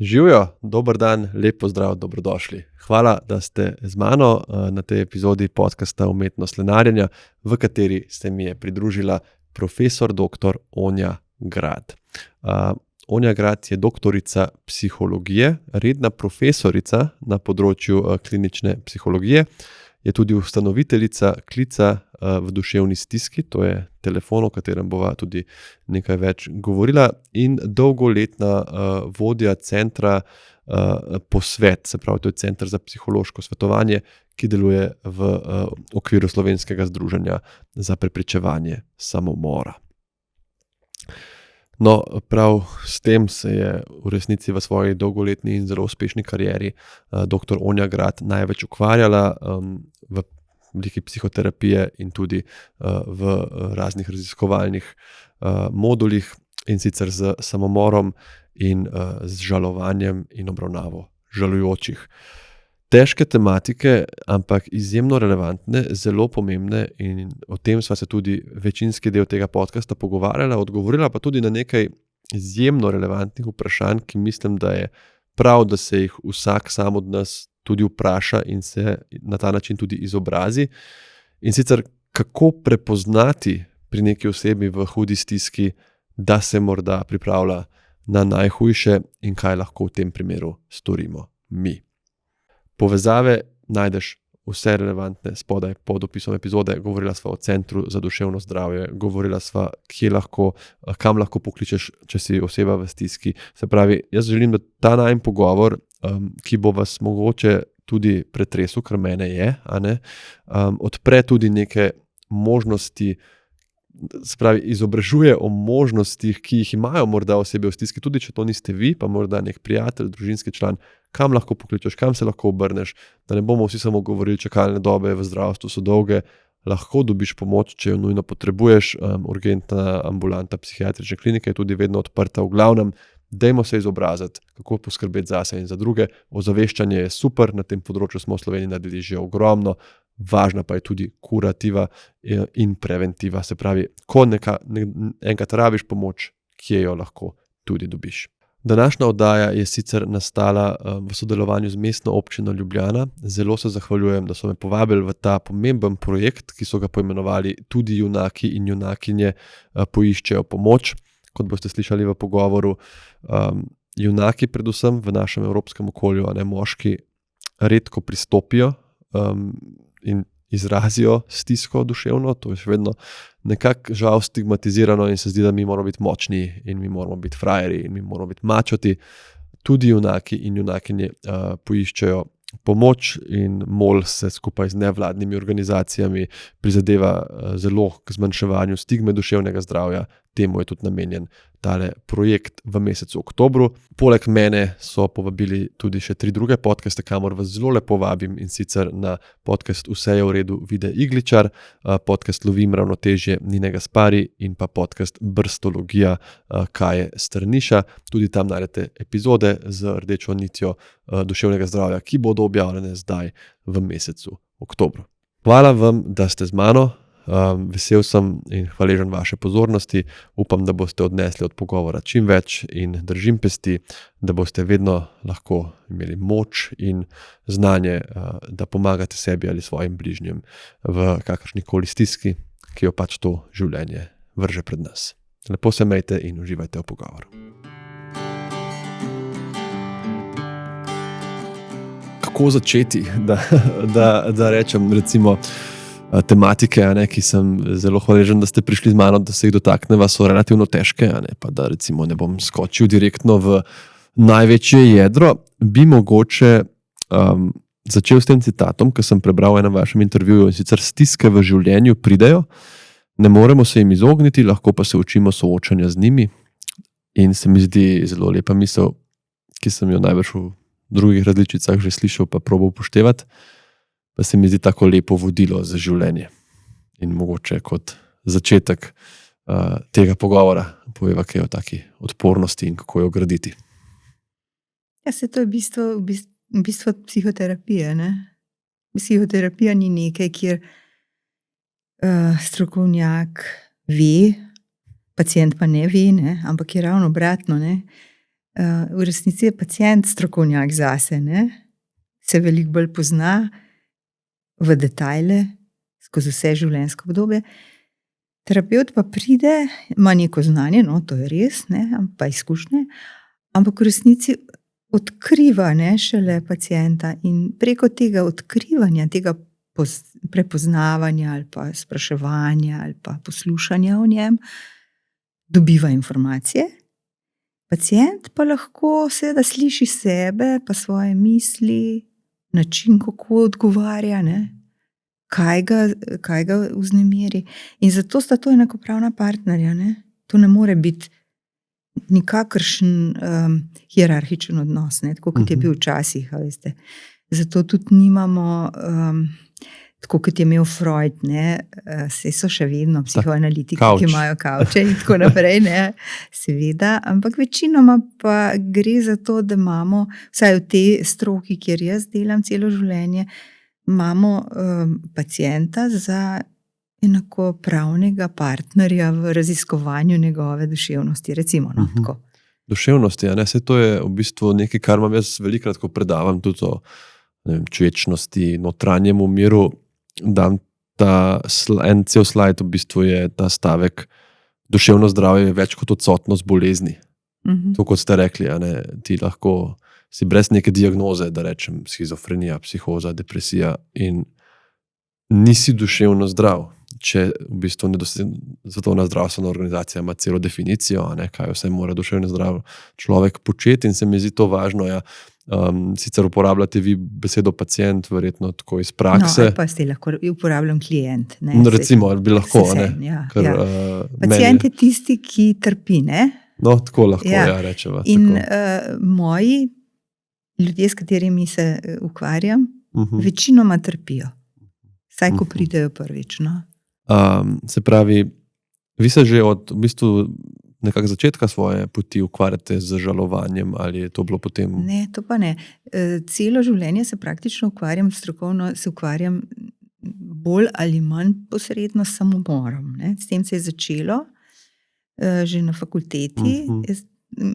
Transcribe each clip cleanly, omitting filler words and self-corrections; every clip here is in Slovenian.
Živijo, dober dan, lep pozdrav, dobrodošli. Hvala, da ste z mano na tej epizodi podcasta Umetnost lenarjenja, v kateri se mi je pridružila profesor dr. Onja Grad. Onja Grad je doktorica psihologije, redna profesorica na področju klinične psihologije, je tudi ustanoviteljica Klica v duševni stiski, to je telefon, o katerem bova tudi nekaj več govorila, in dolgoletna vodja centra Posvet, se pravi, to je Center za psihološko svetovanje, ki deluje v okviru Slovenskega združenja za preprečevanje samomora. No, prav s tem se je v resnici v svoji dolgoletni in zelo uspešni karieri dr. Onja Grad največ ukvarjala v obliki psihoterapije in tudi v raznih raziskovalnih modulih, in sicer z samomorom in z žalovanjem in obravnavo žalujočih. Težke tematike, ampak izjemno relevantne, zelo pomembne, in o tem sva se tudi večinski del tega podcasta pogovarjala, odgovorila pa tudi na nekaj izjemno relevantnih vprašanj, ki mislim, da je prav, da se jih vsak sam od nas tudi vpraša in se na ta način tudi izobrazi. In sicer, kako prepoznati pri neki osebi v hudi stiski, da se morda pripravlja na najhujše in kaj lahko v tem primeru storimo mi. Povezave najdeš vse relevantne spodaj pod opisom epizode. Govorila sva o Centru za duševno zdravje, govorila sva, kam lahko pokličeš, če si oseba v stiski. Se pravi, jaz želim, da ta najin pogovor, ki bo vas mogoče tudi pretresel, ker mene je, odpre tudi neke možnosti, se pravi, izobražuje o možnostih, ki jih imajo morda osebe v stiski, tudi če to niste vi, pa morda nek prijatelj, družinski član, kam lahko pokličeš, kam se lahko obrneš, da ne bomo vsi samo govorili, čakalne dobe v zdravstvu so dolge, lahko dobiš pomoč, če jo nujno potrebuješ. Urgentna ambulanta psihiatrične klinike je tudi vedno odprta. V glavnem, dajmo se izobraziti, kako poskrbeti zase in za druge. Ozaveščanje je super, na tem področju smo v Sloveniji naredili že ogromno, važna pa je tudi kurativa in preventiva. Se pravi, ko enkrat rabiš pomoč, kje jo lahko tudi dobiš. Današnja oddaja je sicer nastala v sodelovanju z Mestno občino Ljubljana. Zelo se zahvaljujem, da so me povabili v ta pomemben projekt, ki so ga poimenovali Tudi junaki in junakinje poiščejo pomoč. Kot boste slišali v pogovoru, junaki predvsem v našem evropskem okolju, moški, redko pristopijo in izrazijo stisko duševno. To je še vedno nekako žal stigmatizirano in se zdi, da mi moramo biti močni in mi moramo biti frajerji in mi moramo biti mačoti. Tudi junaki in junakinje poiščejo pomoč, in MOL se skupaj z nevladnimi organizacijami prizadeva zelo k zmanjševanju stigme duševnega zdravja. Temu je tudi namenjen tale projekt v mesecu oktobru. Poleg mene so povabili tudi še 3 druge podcaste, kamor vas zelo lepo vabim, in sicer na podcast Vse je v redu Vide Igličar, podcast Lovim ravnotežje Nine Gaspari in pa podcast Brstologija Kaje Strniša. Tudi tam najdete epizode z rdečo nitjo duševnega zdravja, ki bodo objavljene zdaj v mesecu oktobru. Hvala vam, da ste z mano. Vesel sem in hvaležen vaše pozornosti. Upam, da boste odnesli od pogovora čim več, in držim pesti, da boste vedno lahko imeli moč in znanje, da pomagate sebi ali svojim bližnjim v kakršnikoli stiski, ki jo pač to življenje vrže pred nas. Lepo se imejte in uživajte v pogovoru. Kako začeti, da rečem, recimo, tematike, ki sem zelo hvaležen, da ste prišli z mano, da se jih dotakneva, so relativno težke, pa da recimo ne bom skočil direktno v največje jedro. Bi mogoče začel s tem citatom, ki sem prebral v enem vašem intervjuju, in sicer: stiske v življenju pridejo, ne moremo se jim izogniti, lahko pa se učimo soočanja z njimi. In se mi zdi zelo lepa misel, ki sem jo največ v drugih različicah že slišal pa probal upoštevati. Pa se mi zdi tako lepo vodilo za življenje. In mogoče kot začetek tega pogovora poveva kaj o taki odpornosti in kako jo graditi. Ja, to je bistvo psihoterapije, ne? Psihoterapija ni nekaj, kjer strokovnjak ve, pacient pa ne ve, ne? Ampak je ravno obratno, ne? v resnici je pacient strokovnjak zase, ne? Se veliko bolj pozna v detajle skozi vse življenjsko obdobje. Terapevt pa pride, ima neko znanje, no, to je res, ne, pa izkušnje, ampak v resnici odkriva, ne, šele pacienta in preko tega odkrivanja, tega prepoznavanja ali pa spraševanja ali pa poslušanja o njem, dobiva informacije. Pacient pa lahko seveda sliši sebe, pa svoje misli, način, kako odgovarja, ne, kaj ga vznemiri. In zato sta to enakopravna partnerja, ne. To ne more biti nikakršen hierarhičen odnos, ne, tako kot je bil včasih, a veste. Zato tudi nimamo, tako kot je imel Freud, ne, saj so še vedno psihoanalitiki, ki imajo kavče in tako naprej, ne, seveda, ampak večinoma pa gre za to, da imamo, vsaj v tej stroki, kjer jaz delam celo življenje, imamo pacienta za enakopravnega partnerja v raziskovanju njegove duševnosti, recimo, no, tako. Duševnosti, a ne, saj to je v bistvu nekaj, kar imam jaz velikokrat, ko predavam tudi o, ne vem, čuječnosti, notranjemu miru, dam en cel slajd, v bistvu je ta stavek, duševno zdravje je več kot odsotnost bolezni. To, kot ste rekli, a ne, ti lahko si brez neke diagnoze, da rečem shizofrenija, psihoza, depresija in nisi duševno zdrav. Če v bistvu Svetovna zdravstvena organizacija ima celo definicijo, a ne, kaj vse mora duševno zdrav človek početi in se mi zdi to važno, ja. Sicer uporabljate vi besedo pacient, verjetno tako iz prakse. No, ali pa ste lahko uporabljam klient. Ne, no, recimo, bi lahko, ne. Ja, ker, ja. Pacient je tisti, ki trpi, ne. No, tako lahko, ja rečeva. In moji ljudje, s katerimi se ukvarjam, večinoma trpijo. Saj, ko pridejo prvič, no. Se pravi, vi se že od v bistvu nekako začetka svoje poti ukvarjate z žalovanjem, ali je to bilo potem? Ne, to pa ne. Celo življenje se praktično ukvarjam, strokovno se ukvarjam bolj ali manj posredno s samomorom, ne. S tem se je začelo že na fakulteti.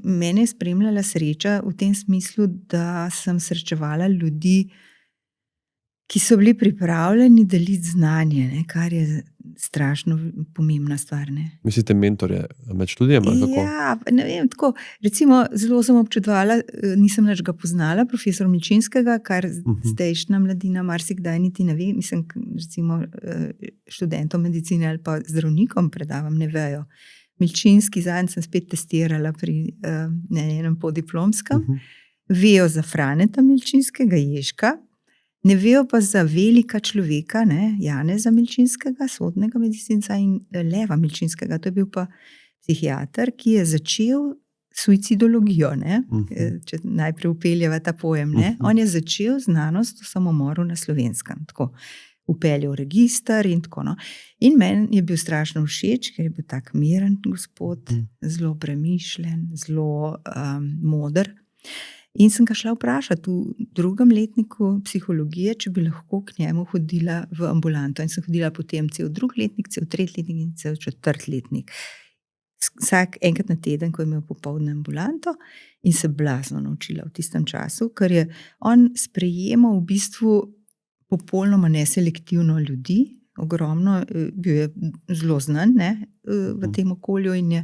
Mene je spremljala sreča v tem smislu, da sem srečevala ljudi, ki so bili pripravljeni deliti znanje, ne, kar je strašno pomembna stvar, ne. Mislite mentorje med študijem, ali kako? Ja, ne vem, tako, recimo, zelo sem občudovala, nisem nič ga poznala, profesor Milčinskega, kar zdajšnja mladina marsikdaj niti ne ve, mislim, recimo študentom medicine ali pa zdravnikom predavam, ne vejo. Milčinski, zadnjič sem spet testirala pri enem podiplomskem, vejo za Franeta Milčinskega, Ježka, ne vejo pa za velika človeka, ne, Janeza Milčinskega, sodnega medicinca in Leva Milčinskega, to je bil pa psihiater, ki je začel suicidologijo, ne, če najprej upeljeva ta pojem, ne. On je začel znanost o samomoru na Slovenskem, tako. Upeljal register in tako, no. In meni je bil strašno všeč, ker je bil tak miren gospod, zelo premišljen, zelo moder. In sem ga šla vprašati v drugem letniku psihologije, če bi lahko k njemu hodila v ambulanto. In sem hodila potem cel drugi letnik, cel tretji letnik in cel četrti letnik. Vsak enkrat na teden, ko je imel popoldne ambulanto, in se blazno naučila v tistem času, ker je on sprejemal v bistvu popolnoma neselektivno ljudi, ogromno, bil je zelo znan, ne, v tem okolju in je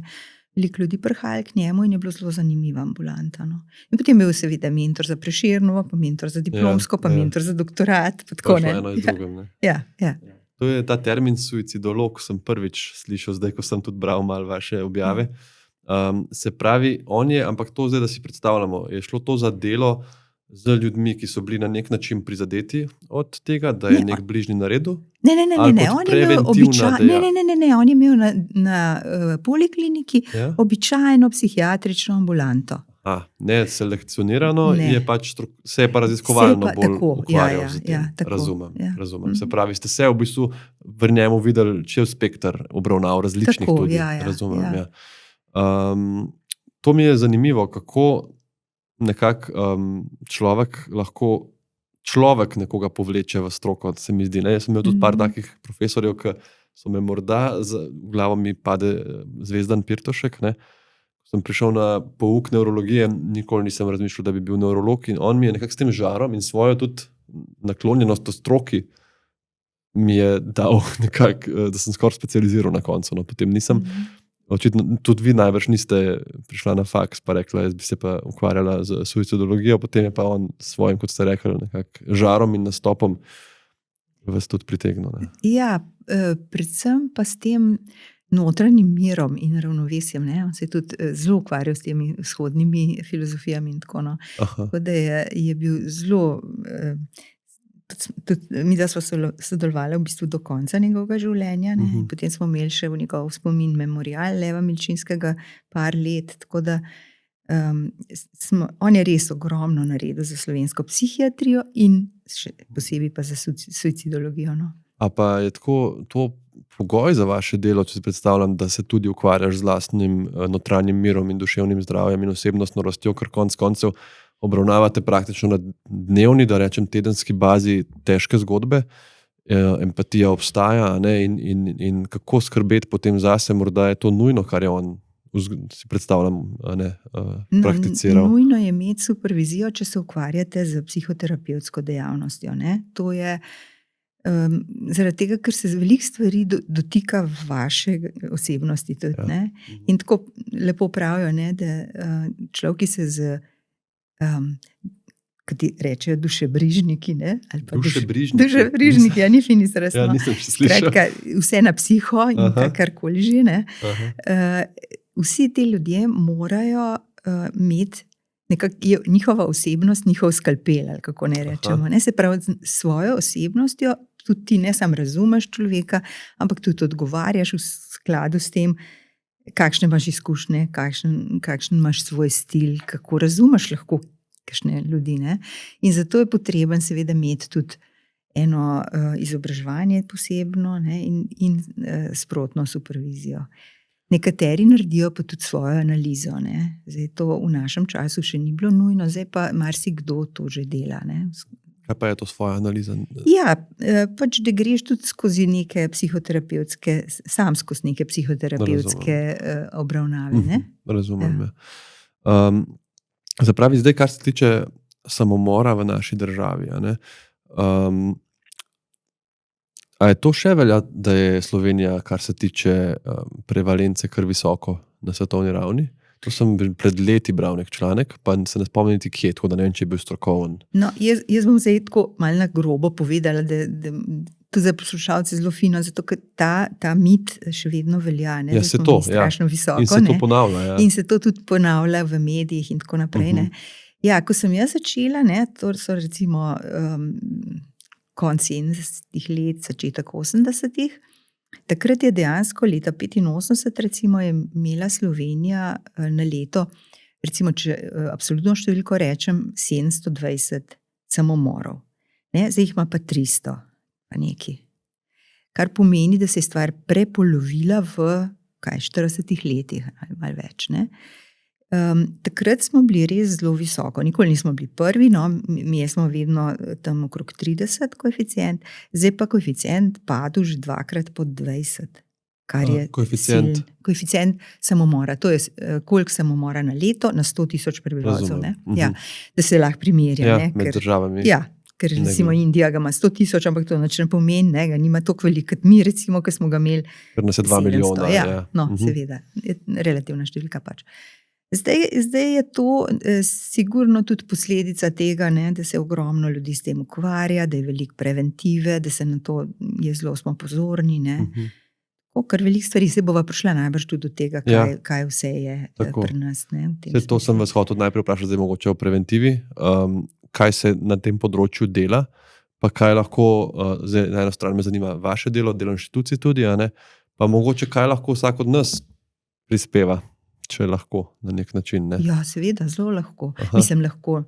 veliko ljudi prihajali k njemu in je bilo zelo zanimiva ambulanta, no. In potem je bil seveda mentor za Prešernovo, pa mentor za diplomsko, pa mentor za doktorat, pa tako, ne. Eno iz drugem, ne. Ja. To je ta termin suicidolog, sem prvič slišal, zdaj, ko sem tudi bral malo vaše objave. Se pravi, on je, ampak to zdaj, da si predstavljamo, je šlo to za delo z ljudmi, ki so bili na nek način prizadeti od tega, da je nek bližnji naredil? Ne, on je imel on je imel na polikliniki običajno psihiatrično ambulanto. Ne selekcionirano, je pač se je pa raziskovalno bolj ukvarjal z tem. Razumem. Se pravi, ste se v bistvu v njemu videli čez spekter obravnav različnih tudi. Razumem, ja. To mi je zanimivo, kako nekako človek nekoga povleče v stroko, se mi zdi. Ne? Jaz sem imel tudi par takih profesorjev, ki so me morda, v glavo mi pade Zvezdan Pirtošek, ne? sem prišel na pouk nevrologije, nikoli nisem razmišljal, da bi bil nevrolog, in on mi je nekako s tem žarom in svojo tudi naklonjenost v stroki mi je dal nekako, da sem skoraj specializiral na koncu. No. Potem nisem, očitno tudi vi najbrž niste prišla na faks, pa rekla, jaz bi se pa ukvarjala z suicidologijo, potem je pa on s svojim, kot ste rekli, nekako žarom in nastopom vas tudi pritegnil. Ne. Ja, predvsem pa s tem notranjim mirom in ravnovesjem. Ne? On se je tudi zelo ukvarjal s temi vzhodnimi filozofijami in tako. No. Tako da je bil zelo... Tudi mi, da smo sodelovali v bistvu do konca njegovega življenja. Ne? Potem smo imeli še v njegov spomin memorial Leva Milčinskega par let. Tako da on je res ogromno naredil za slovensko psihiatrijo in še posebej pa za suicidologijo. No? A pa je tako to pogoj za vaše delo, če si predstavljam, da se tudi ukvarjaš z lastnim notranjim mirom in duševnim zdravjem in osebnostno rastjo, ker konec koncev obravnavate praktično na dnevni, da rečem tedenski bazi težke zgodbe, empatija obstaja, ne, in kako skrbeti potem zase, morda je to nujno, kar je on, si predstavljam, prakticiral. Nujno je imeti supervizijo, če se ukvarjate z psihoterapevtsko dejavnostjo. Ne. To je zaradi tega, ker se veliko stvari dotika vaše osebnosti tudi, ne. In tako lepo pravijo, ne, da človek, ki se z kot rečejo dušebrižniki, ne? Ali pa dušebrižniki, ja, ni fin izraz. Ja, nisem še slišal. Vse na psiho in karkoli že, ne. Vsi ti ljudje morajo imeti nekako njihova osebnost, njihov skalpel, ali kako ne rečemo. Ne? Se pravi, s svojo osebnostjo tudi ti ne samo razumeš človeka, ampak tudi odgovarjaš v skladu s tem, kakšne imaš izkušnje, kakšen imaš svoj stil, kako razumeš lahko kakšne ljudi. Ne? In zato je potreben seveda imeti tudi eno izobraževanje posebno, ne? in sprotno supervizijo. Nekateri naredijo pa tudi svojo analizo. Ne? Zdaj to v našem času še ni bilo nujno, zdaj pa marsikdo to že dela. Ne? Kaj pa je to svoja analiza? Ja, pač da greš tudi skozi neke psihoterapevtske, sam skozi neke psihoterapevtske obravnave. Ne? Razumem. Ja. Zapravi, zdaj, kar se tiče samomora v naši državi, a je to še velja, da je Slovenija, kar se tiče prevalence, kar visoko na svetovni ravni? To sem pred leti bral nek članek, pa se ne spomnim niti kje, tako da ne vem, če je bil strokoven. No, jaz bom zdaj tako malo na grobo povedala, da to za poslušalce zelo fino, zato ker ta mit še vedno velja, ne? Ja, da se smo to, mi strašno visoko. In se to ponavlja. Ja. In se to tudi ponavlja v medijih in tako naprej. Ne? Ja, ko sem jaz začela, ne, to so recimo konc 70-ih let, začetek 80-ih, takrat je dejansko leta 85 recimo je imela Slovenija na leto, recimo če absolutno številko rečem, 720 samomorov. Ne? Zdaj jih ima pa 300, pa neki. Kar pomeni, da se je stvar prepolovila v 40 letih, ali malo več. Ne? Takrat smo bili res zelo visoko, nikoli nismo bili prvi, no, mi smo vedno tam okrog 30 koeficient, zdaj pa koeficient padel že 2-krat pod 20, kar je koeficient samomora, to je koliko samomora na leto na 100.000 prebivalcev, ne? Ja, da se lahko primerja. Ja, med državami. Ja, ker recimo Indija ga ima 100.000, ampak to nič ne pomeni, ne, ga nima toliko veliko kot mi, recimo, ki smo ga imeli. Ker nas je 2 milijona. Ja, no, seveda, je relativna številka pač. Zdaj je to sigurno tudi posledica tega, ne, da se ogromno ljudi s tem ukvarja, da je veliko preventive, da se na to je zelo smo pozorni. Ne. Ker veliko stvari se bova prišla najbrž tudi do tega, kaj vse je pri nas. Ne, to sem vas hotel najprej vprašati, zdaj mogoče o preventivi. Kaj se na tem področju dela, pa kaj lahko, zdaj na eno stran me zanima vaše delo inštitucij tudi, pa mogoče kaj lahko vsak od nas prispeva, če lahko na nek način. Ne? Ja, seveda, zelo lahko. Mislim, lahko.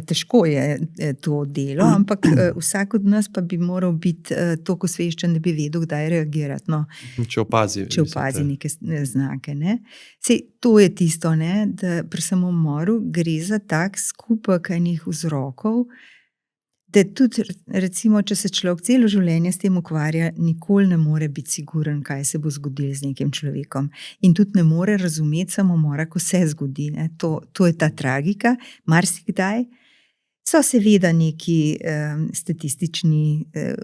Težko je to delo, ampak vsak od nas pa bi moral biti toliko osveščen, da bi vedel, kdaj reagirati. No, če opazi neke znake. Ne? Sej, to je tisto, ne, da pri samomoru gre za tak skupek enih vzrokov, tudi, recimo, če se človek celo življenje s tem ukvarja, nikoli ne more biti siguren, kaj se bo zgodilo z nekim človekom. In tudi ne more razumeti samomora, ko se zgodi. Ne. To je ta tragika. Marsikdaj so seveda neki statistični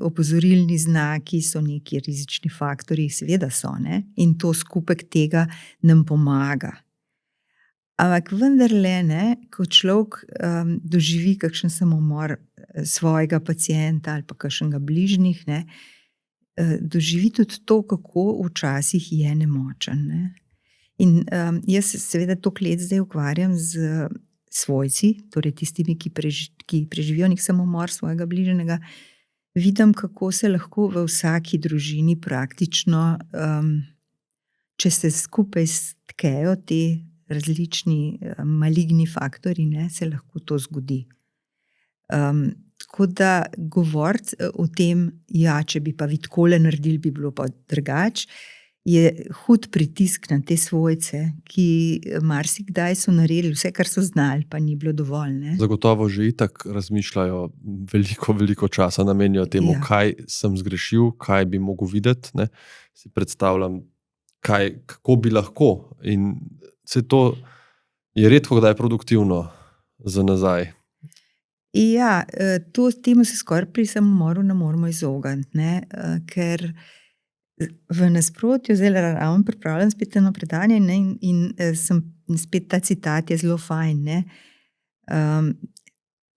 opozorilni znaki, so neki rizični faktorji, seveda so. Ne. In to skupek tega nam pomaga. Ampak vendarle, ne, ko človek doživi kakšen samomor svojega pacienta ali pa kakšnega bližnjih, ne, doživi tudi to, kako včasih je nemočen. Ne. In jaz se seveda toliko let zdaj ukvarjam z svojci, torej tistimi, ki preživijo nek samomor svojega bližnjega, vidim, kako se lahko v vsaki družini praktično, če se skupaj stkejo te različni maligni faktori, ne, se lahko to zgodi. Tako da govoriti o tem, ja, če bi pa vi takole naredili, bi bilo pa drugače, je hud pritisk na te svojce, ki marsikdaj so naredili vse, kar so znali, pa ni bilo dovolj. Ne. Zagotovo že itak razmišljajo, veliko časa namenijo temu, kaj sem zgrešil, kaj bi mogel videti. Ne. Si predstavljam, kako bi lahko. In se to je redko, kdaj produktivno za nazaj. Ja, temu se skoraj pri samomoru ne moremo izogniti, ne, ker v nasprotju, zdaj ravno pripravljam spet eno predanje, ne, in spet ta citat je zelo fajn. Ne.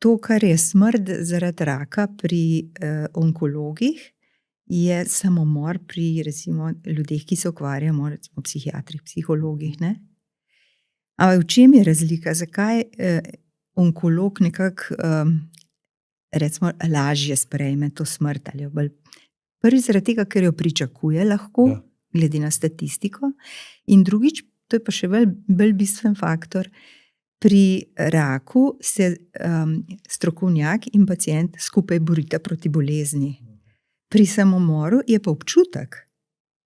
To, kar je smrt zaradi raka pri onkologih, je samomor pri recimo ljudeh, ki se ukvarjamo, recimo psihiatrih, psihologih. Ne. Ampak v čem je razlika? Zakaj onkolog nekako recimo lažje sprejme to smrt? Ali bolj? Prvič zaradi tega, ker jo pričakuje lahko, glede na statistiko. In drugič, to je pa še bolj bistven faktor, pri raku se strokovnjak in pacient skupaj borita proti bolezni. Pri samomoru je pa občutek,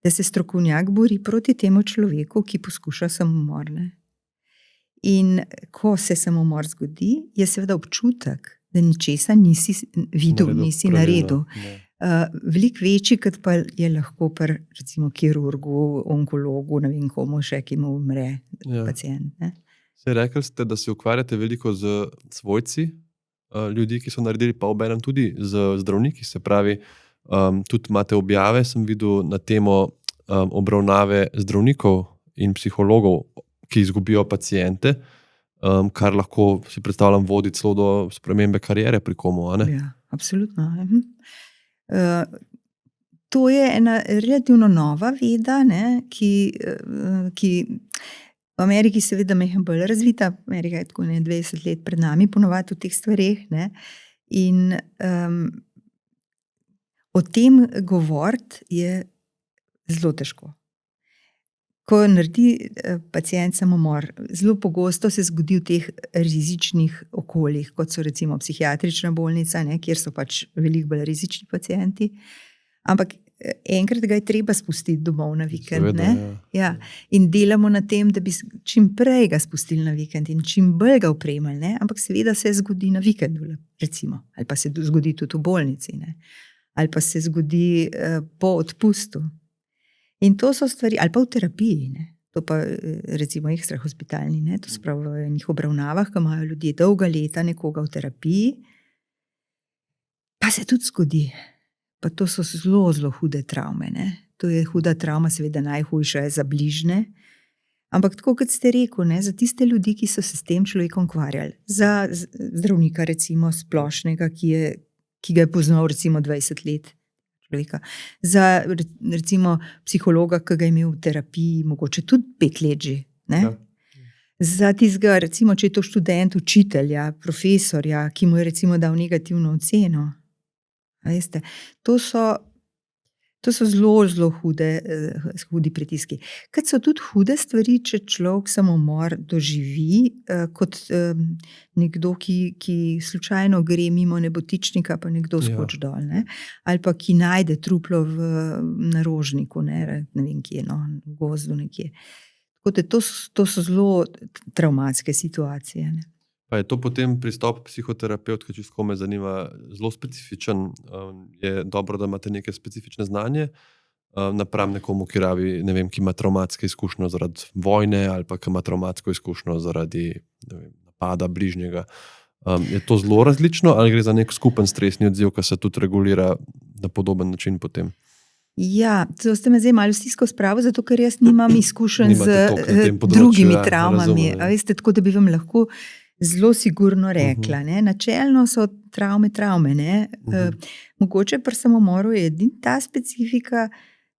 da se strokovnjak bori proti temu človeku, ki poskuša samomor. Ne. In ko se samomor zgodi, je seveda občutek, da ničesa nisi videl, nisi naredil. Veliko večji, kot pa je lahko pri recimo kirurgu, onkologu, ne vem komu še, ki mu umre pacient. Ne. Rekli ste, da se ukvarjate veliko z svojci ljudi, ki so naredili, pa obenem tudi z zdravniki. Se pravi, tudi imate objave, sem videl, na temo obravnave zdravnikov in psihologov, ki izgubijo paciente, kar lahko si predstavljam vodi celo do spremembe kariere pri komu. Ja, absolutno. To je ena relativno nova veda, ne, ki v Ameriki seveda je bolj razvita. Amerika je tako 20 let pred nami ponovadi v teh stvareh. Ne. In o tem govoriti je zelo težko. Ko naredi pacient samomor, zelo pogosto se zgodi v teh rizičnih okoljih, kot so recimo psihiatrična bolnica, ne, kjer so pač veliko bolj rizični pacienti. Ampak enkrat ga je treba spustiti domov na vikend. Seveda, ne. Ja. In delamo na tem, da bi čim prej ga spustili na vikend in čim bolj ga opremili. Ne. Ampak seveda se zgodi na vikendu, recimo. Ali pa se zgodi tudi v bolnici. Ne. Ali pa se zgodi po odpustu. In to so stvari, ali pa v terapiji, ne. To pa recimo ekstrahospitalni, ne. To se pravi v enih obravnavah, ko imajo ljudje dolga leta nekoga v terapiji, pa se tudi zgodi. Pa to so zelo hude travme. Ne. To je huda travma, seveda najhujša je za bližnje. Ampak tako, kot ste rekel, ne, za tiste ljudi, ki so se s tem človekom ukvarjali, za zdravnika recimo splošnega, ki ga je poznal recimo 20 let, človeka. Za recimo psihologa, ki ga je imel v terapiji, mogoče tudi 5 let že. Ne? Ja. Za tistega, recimo, če je to študent, učitelja, profesorja, ki mu je recimo dal negativno oceno. Veste, to so zelo hudi pritiski. Kaj so tudi hude stvari, če človek samomor doživi kot nekdo, ki slučajno gre mimo nebotičnika, pa nekdo skoči dol. Ne? Ali pa ki najde truplo na rožniku, ne vem kje, no, v gozdu nekje. Tako da to so zelo travmatske situacije. Ne? Pa je to potem pristop psihoterapevtka, čisto me zanima, zelo specifičen. Je dobro, da imate neke specifične znanje, napram nekomu, ki rabi, ne vem, ki ima traumatske izkušnje zaradi vojne ali pa ki ima traumatsko izkušnjo zaradi napada bližnjega. Je to zelo različno ali gre za nek skupen stresni odziv, ki se tudi regulira na podoben način potem? Ja, to ste me zdaj malo stisko spravo, zato ker jaz nimam izkušenj z drugimi travmami. Veste, tako da bi vam lahko zelo sigurno rekla. Načelno so travme. Mogoče pri samomoru je edina ta specifika,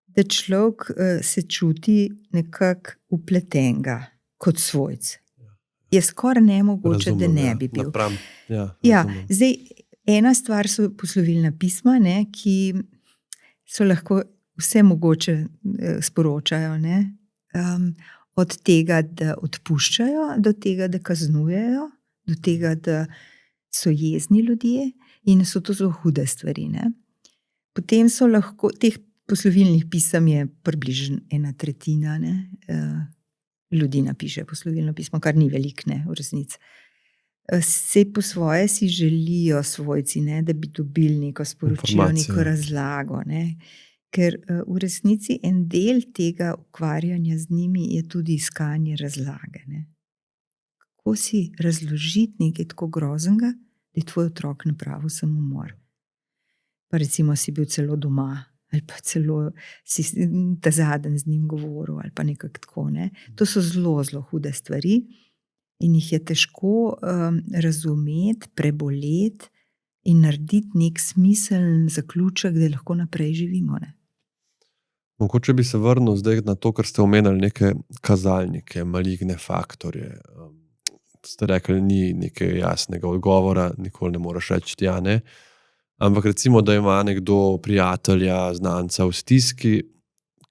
da človek se čuti nekako vpletenega kot svojc. Je skoraj nemogoče, da ne bi bil. Zdaj, ena stvar so poslovilna pisma, ki so lahko vse mogoče sporočajo. Od tega, da odpuščajo, do tega, da kaznujejo, do tega, da so jezni ljudje in so to zelo hude stvari. Potem so lahko, teh poslovilnih pisem je približno 1/3 ljudi napiše poslovilno pismo, kar ni veliko, v resnici. Vse po svoje si želijo svojci, da bi dobili neko sporočilo, neko razlago. Ker v resnici en del tega ukvarjanja z njimi je tudi iskanje razlage. Kako si razložiti nekaj tako groznega, da je tvoj otrok napravil samomor. Pa recimo si bil celo doma, ali pa celo si ta zadnji z njim govoril, ali pa nekako tako. To so zelo, zelo hude stvari in jih je težko razumeti, preboleti in narediti nek smiseln zaključek, da lahko naprej živimo. Mogoče bi se vrnil zdaj na to, kar ste omenili, neke kazalnike, maligne faktorje. Ste rekli, ni nekaj jasnega odgovora, nikoli ne moreš reči ja, ne. Ampak recimo, da ima nekdo prijatelja, znanca v stiski,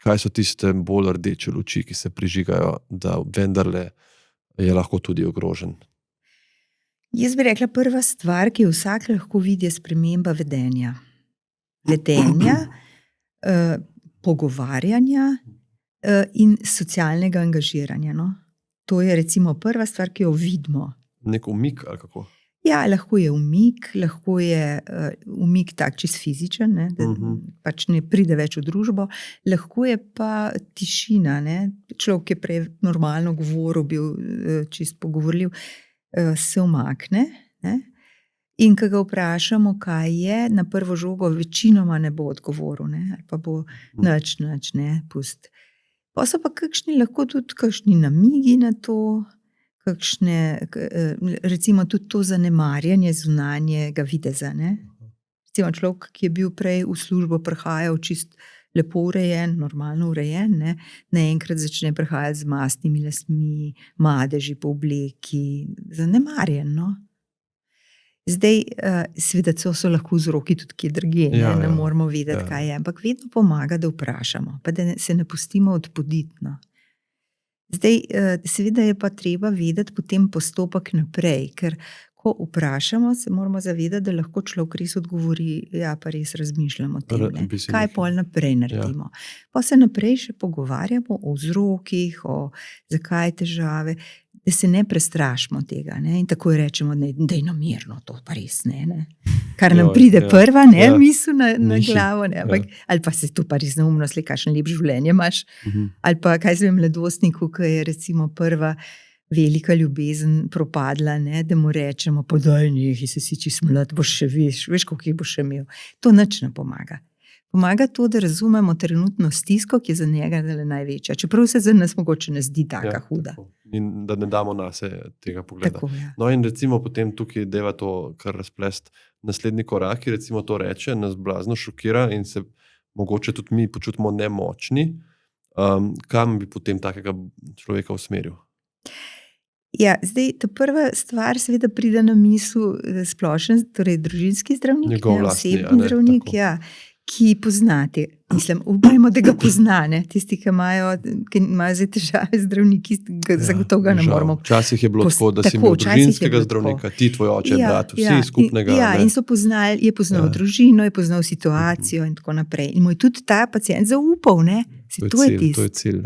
kaj so tiste bolj rdeče luči, ki se prižigajo, da vendarle je lahko tudi ogrožen? Jaz bi rekla, prva stvar, ki jo vsak lahko vidi, je sprememba vedenja. Vedenja, pogovarjanja in socialnega angažiranja. To je recimo prva stvar, ki jo vidimo. Nek umik ali kako? Ja, lahko je umik, lahko je umik tak čist fizičen, da pač ne pride več v družbo, lahko je pa tišina. Človek je prej normalno govoril, bil čist pogovorljiv, se umakne. In ko ga vprašamo, kaj je, na prvo žogo večinoma ne bo odgovoril, ali pa bo nič, pusti. Pa so pa lahko tudi kakšni namigi na to, recimo tudi to zanemarjanje zunanjega videza. Recimo človek, ki je bil prej v službo, prihajal čist lepo urejen, normalno urejen, naenkrat začne prihajati z mastnimi lasmi, madeži po obleki, zanemarjen. Zdaj, seveda so lahko vzroki tudi kje drugje, ne moramo vedeti, kaj je, ampak vedno pomaga, da vprašamo, pa da se ne pustimo odpoditi. Zdaj, seveda je pa treba vedeti potem postopek naprej, ker ko vprašamo, se moramo zavedati, da lahko človek res odgovori, ja, pa res razmišljamo o tem, kaj pol naprej naredimo. Pa se naprej še pogovarjamo o vzrokih, o zakaj težave, da se ne prestrašimo tega, in takoj rečemo, da je namerno, to pa res ne. Kar nam pride prva, misel na glavo, ali pa se to pa res neumno slej, kakšen lep življenje imaš, ali pa kaj zvem mladostniku, ki je recimo prva velika ljubezen propadla, da mu rečemo, podaj nekaj, si čisto mlad, boš še veš, koliko jih boš še imel. To nič ne pomaga. Pomaga to, da razumemo trenutno stisko, ki je za njega največja. Čeprav se za nas mogoče ne zdi taka huda. In da ne damo nase tega pogleda. Tako, ja. No in recimo potem tukaj deva to kar razplest naslednji korak, ki recimo to reče, nas blazno šokira in se mogoče tudi mi počutimo nemočni. Kam bi potem takega človeka usmeril? Ja, zdaj, ta prva stvar seveda pride na misel splošen, torej družinski zdravnik, osebni zdravnik, ki poznate. Mislim, upajmo, da ga pozna, tisti, ki imajo zdaj težave z zdravniki, zagotovo ga ne moramo. Včasih je bilo tako, da si imel družinskega zdravnika, ti, tvoj oče, brat, vsi skupnega. Ja, in je poznal družino, je poznal situacijo in tako naprej. In mu je tudi ta pacient zaupal, to je tisto. To je cilj.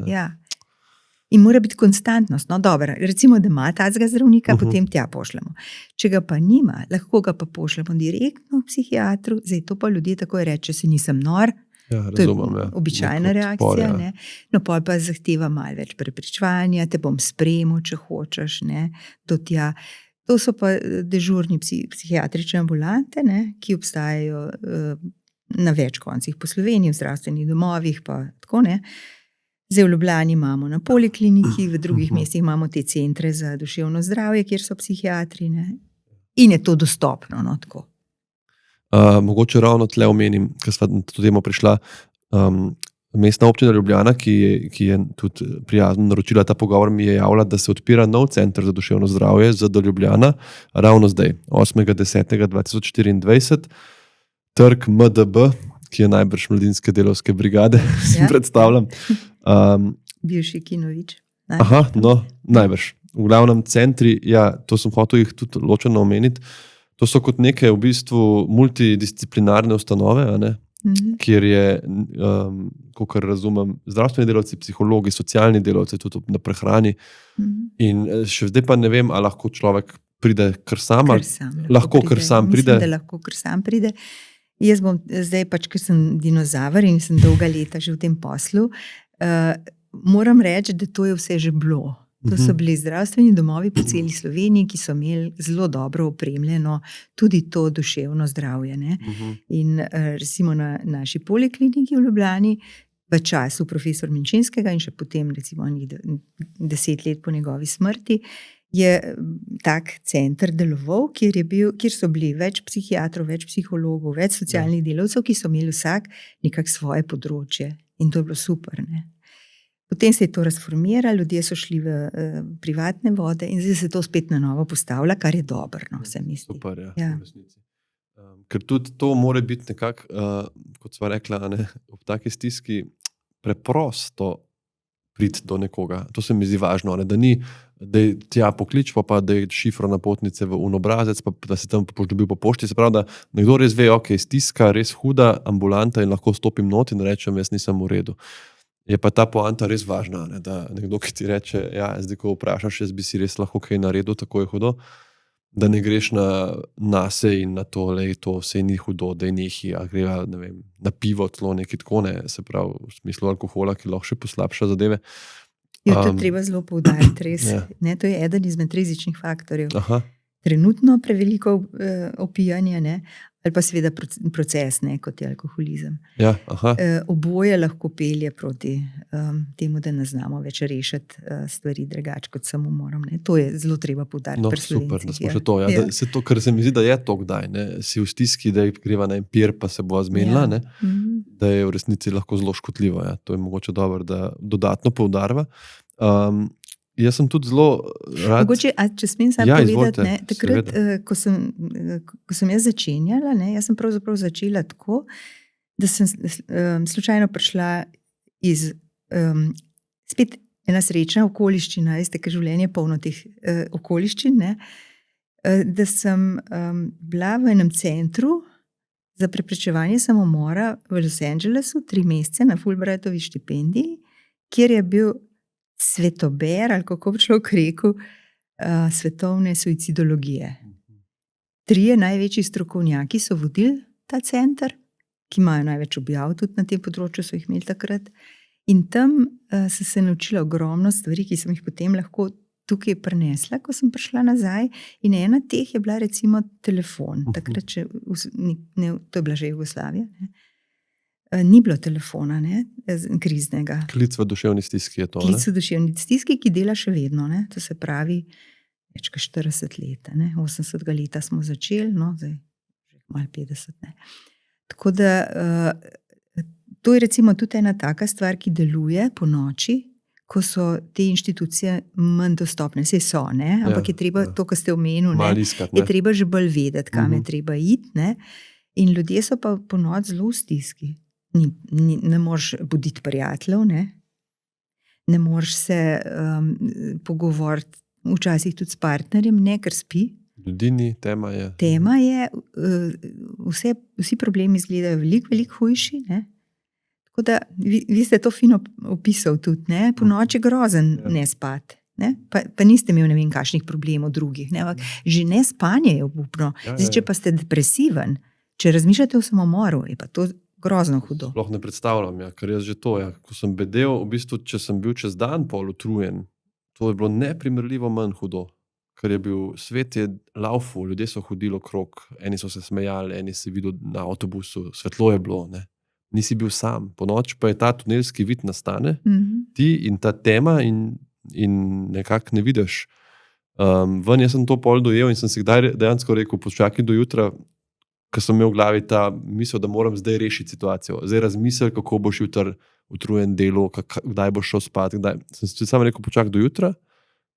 In mora biti konstantnost. No, dobro, recimo, da ima tazga zdravnika, potem tja pošljemo. Če ga pa nima, lahko ga pa pošljemo direktno k psihiatru, zdaj to pa ljudje takoj reče, se nisem nor. Ja, razumem, to je običajna reakcija. Ne? No, pol pa zahteva malo več prepričevanja, te bom spremil, če hočeš. Ne? To so pa dežurni psihiatrične ambulante, ne? Ki obstajajo na več koncih po Sloveniji, v zdravstvenih domovih, pa tako ne. Zdaj v Ljubljani imamo na polikliniki, v drugih mestih imamo te centre za duševno zdravje, kjer so psihiatri, ne? In je to dostopno, no, tako. Mogoče ravno tle omenim, ker sva na to temo prišla, Mestna občina Ljubljana, ki je tudi prijazno naročila ta pogovor, mi je javila, da se odpira nov center za duševno zdravje ZD Ljubljana, ravno zdaj, 8.10.2024, trg MDB, ki je najbrž Mladinske delavske brigade, si predstavljam. Bivši Kinovič. Aha, no, najbrž. V glavnem centri, ja, to sem hotel jih tudi ločeno omeniti, to so kot neke v bistvu multidisciplinarne ustanove, a ne? Kjer je, kakor razumem, zdravstveni delavci, psihologi, socialni delavci, tudi na prehrani. In še zdaj pa ne vem, ali lahko človek pride kar sam. Lahko kar sam pride. Mislim, da lahko kar sam pride. Jaz bom zdaj pač, ker sem dinozaver in sem dolga leta že v tem poslu, moram reči, da to je vse že bilo. To so bili zdravstveni domovi po celi Sloveniji, ki so imeli zelo dobro opremljeno tudi to duševno zdravje. Ne? In recimo na naši polikliniki v Ljubljani, v času profesor Menčinskega in še potem recimo 10 let po njegovi smrti, je tak center deloval, kjer so bili več psihiatrov, več psihologov, več socialnih delavcev, ki so imeli vsak nekako svoje področje. In to je bilo super, ne? Potem se je to razformiralo, ljudje so šli v privatne vode in zdaj se to spet na novo postavlja, kar je dobro, no, se misli. Super, ja. Ker tudi to more biti nekako, kot sva rekla, ne, ob taki stiski preprosto priti do nekoga. To se mi zdi važno, ne, da ni, da je tja poklič, pa da je šifro napotnice v obrazec, pa da se tam dobil po pošti. Se pravi, da nekdo res ve, ok, stiska, res huda ambulanta in lahko stopim not in rečem, jaz nisem v redu. Je pa ta poanta res važna, ne? Da nekdo, ki ti reče, ja, zdaj, ko vprašaš, jaz bi si res lahko kaj naredil, tako je hudo, da ne greš na se in na to, to se ni hudo, da je nehi, a greva, ne vem, na pivo, tlo nekaj tako, ne, se pravi, v smislu alkohola, ki lahko še poslabša zadeve. Jo, to treba zelo poudariti, res. Ne, to je eden izmed rizičnih faktorjev. Aha. Trenutno preveliko opijanje, ne, ali pa seveda proces, ne, kot je alkoholizem. Ja, aha. Oboje lahko pelje proti temu, da ne znamo več rešiti stvari drugače kot samo moram. Ne. To je zelo treba poudariti. No, super, da smo še to. Ja. Da, to, kar se mi zdi, da je to kdaj. Ne. Si v stiski, da greva na empir, pa se bo zmenila, ne. Da je v resnici lahko zelo škodljivo. Ja. To je mogoče dobro, da dodatno poudarva. Jaz sem tudi zelo rad... Mogoče, če smem samo povedati, ne, takrat, ko sem jaz začenjala, ne, jaz sem pravzaprav začela tako, da sem slučajno prišla iz spet ena srečna okoliščina, veste, ker življenje je polno teh okoliščin, ne, da sem bila v enem centru za preprečevanje samomora v Los Angelesu 3 mesece na Fulbrightovi štipendiji, kjer je bil svetober, ali kako bi človek rekel, svetovne suicidologije. 3 največji strokovnjaki so vodili ta center, ki imajo največ objav tudi na tem področju, so jih imeli takrat. In tam sem se naučila ogromno stvari, ki sem jih potem lahko tukaj prinesla, ko sem prišla nazaj. In ena teh je bila recimo telefon. Takrat, to je bila že Jugoslavija, ne? Ni bilo telefona, ne, kriznega. Klic v duševni stiski je to, ne? Klic v duševni stiski, ki dela še vedno, ne. To se pravi več kot 40 let, ne. 80 leta smo začeli, no, zdaj malo 50, ne. Tako da to je recimo tudi ena taka stvar, ki deluje po noči, ko so te inštitucije manj dostopne. Saj so, ne, ampak je treba to, kar ste omenili, ne, je treba že bolj vedeti, kam je treba iti, ne. In ljudje so pa po noč zelo v stiski. Ne moreš buditi prijateljev, ne moreš se pogovoriti včasih tudi s partnerjem, ne, ker spi. Ljudi ni, tema je. Tema je, vsi problemi izgledajo veliko hujši, ne. Tako da vi ste to fino opisal tudi, ne? Po noči grozen ne spati. Ne? Pa niste imeli ne vem kakšnih problemov drugih. Ne? Že ne spanje je obupno. Zdaj, če pa ste depresiven, če razmišljate o samomoru, je pa to grozno hudo. Sploh ne predstavljam, ker jaz že to, ko sem bedel, v bistvu, če sem bil čez dan pol utrujen, to je bilo neprimerljivo manj hudo. Ker je bil svet je laufal, ljudje so hodili okrog, eni so se smejali, eni si videl na avtobusu, svetlo je bilo, ne. Nisi bil sam. Po noč pa je ta tunelski vid nastane, ti in ta tema in nekako ne vidiš. Ven jaz sem to pol dojel in sem si kdaj dejansko rekel, počakaj do jutra, ker sem imel v glavi ta misel, da moram zdaj rešiti situacijo. Zdaj razmisel, kako boš jutri utrujen delo, kdaj boš šel spat. Sem si samo rekel, počakaj do jutra,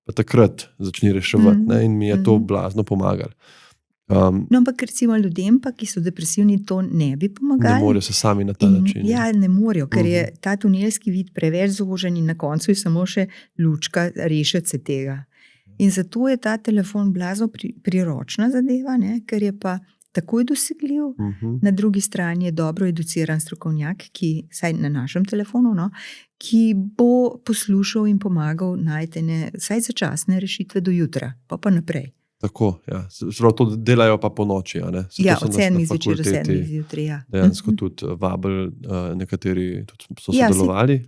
pa takrat začni reševati. Ne? In mi je to blazno pomagalo. No, ampak recimo ljudem, pa, ki so depresivni, to ne bi pomagali. Ne morejo se sami na ta način. Ja, ne morejo, ker je ta tunelski vid preveč zožen in na koncu je samo še lučka rešiti se tega. In zato je ta telefon blazno priročna zadeva, ne? Ker je pa takoj dosegljiv. Na drugi strani je dobro educiran strokovnjak, ki, saj na našem telefonu, no, ki bo poslušal in pomagal najti vsaj začasne rešitve do jutra, pa naprej. Tako, ja. To delajo pa po noči. Ja, od 7 zvečer do 7 zjutraj. Ja. Dejansko tudi vabili, nekateri tudi so sodelovali,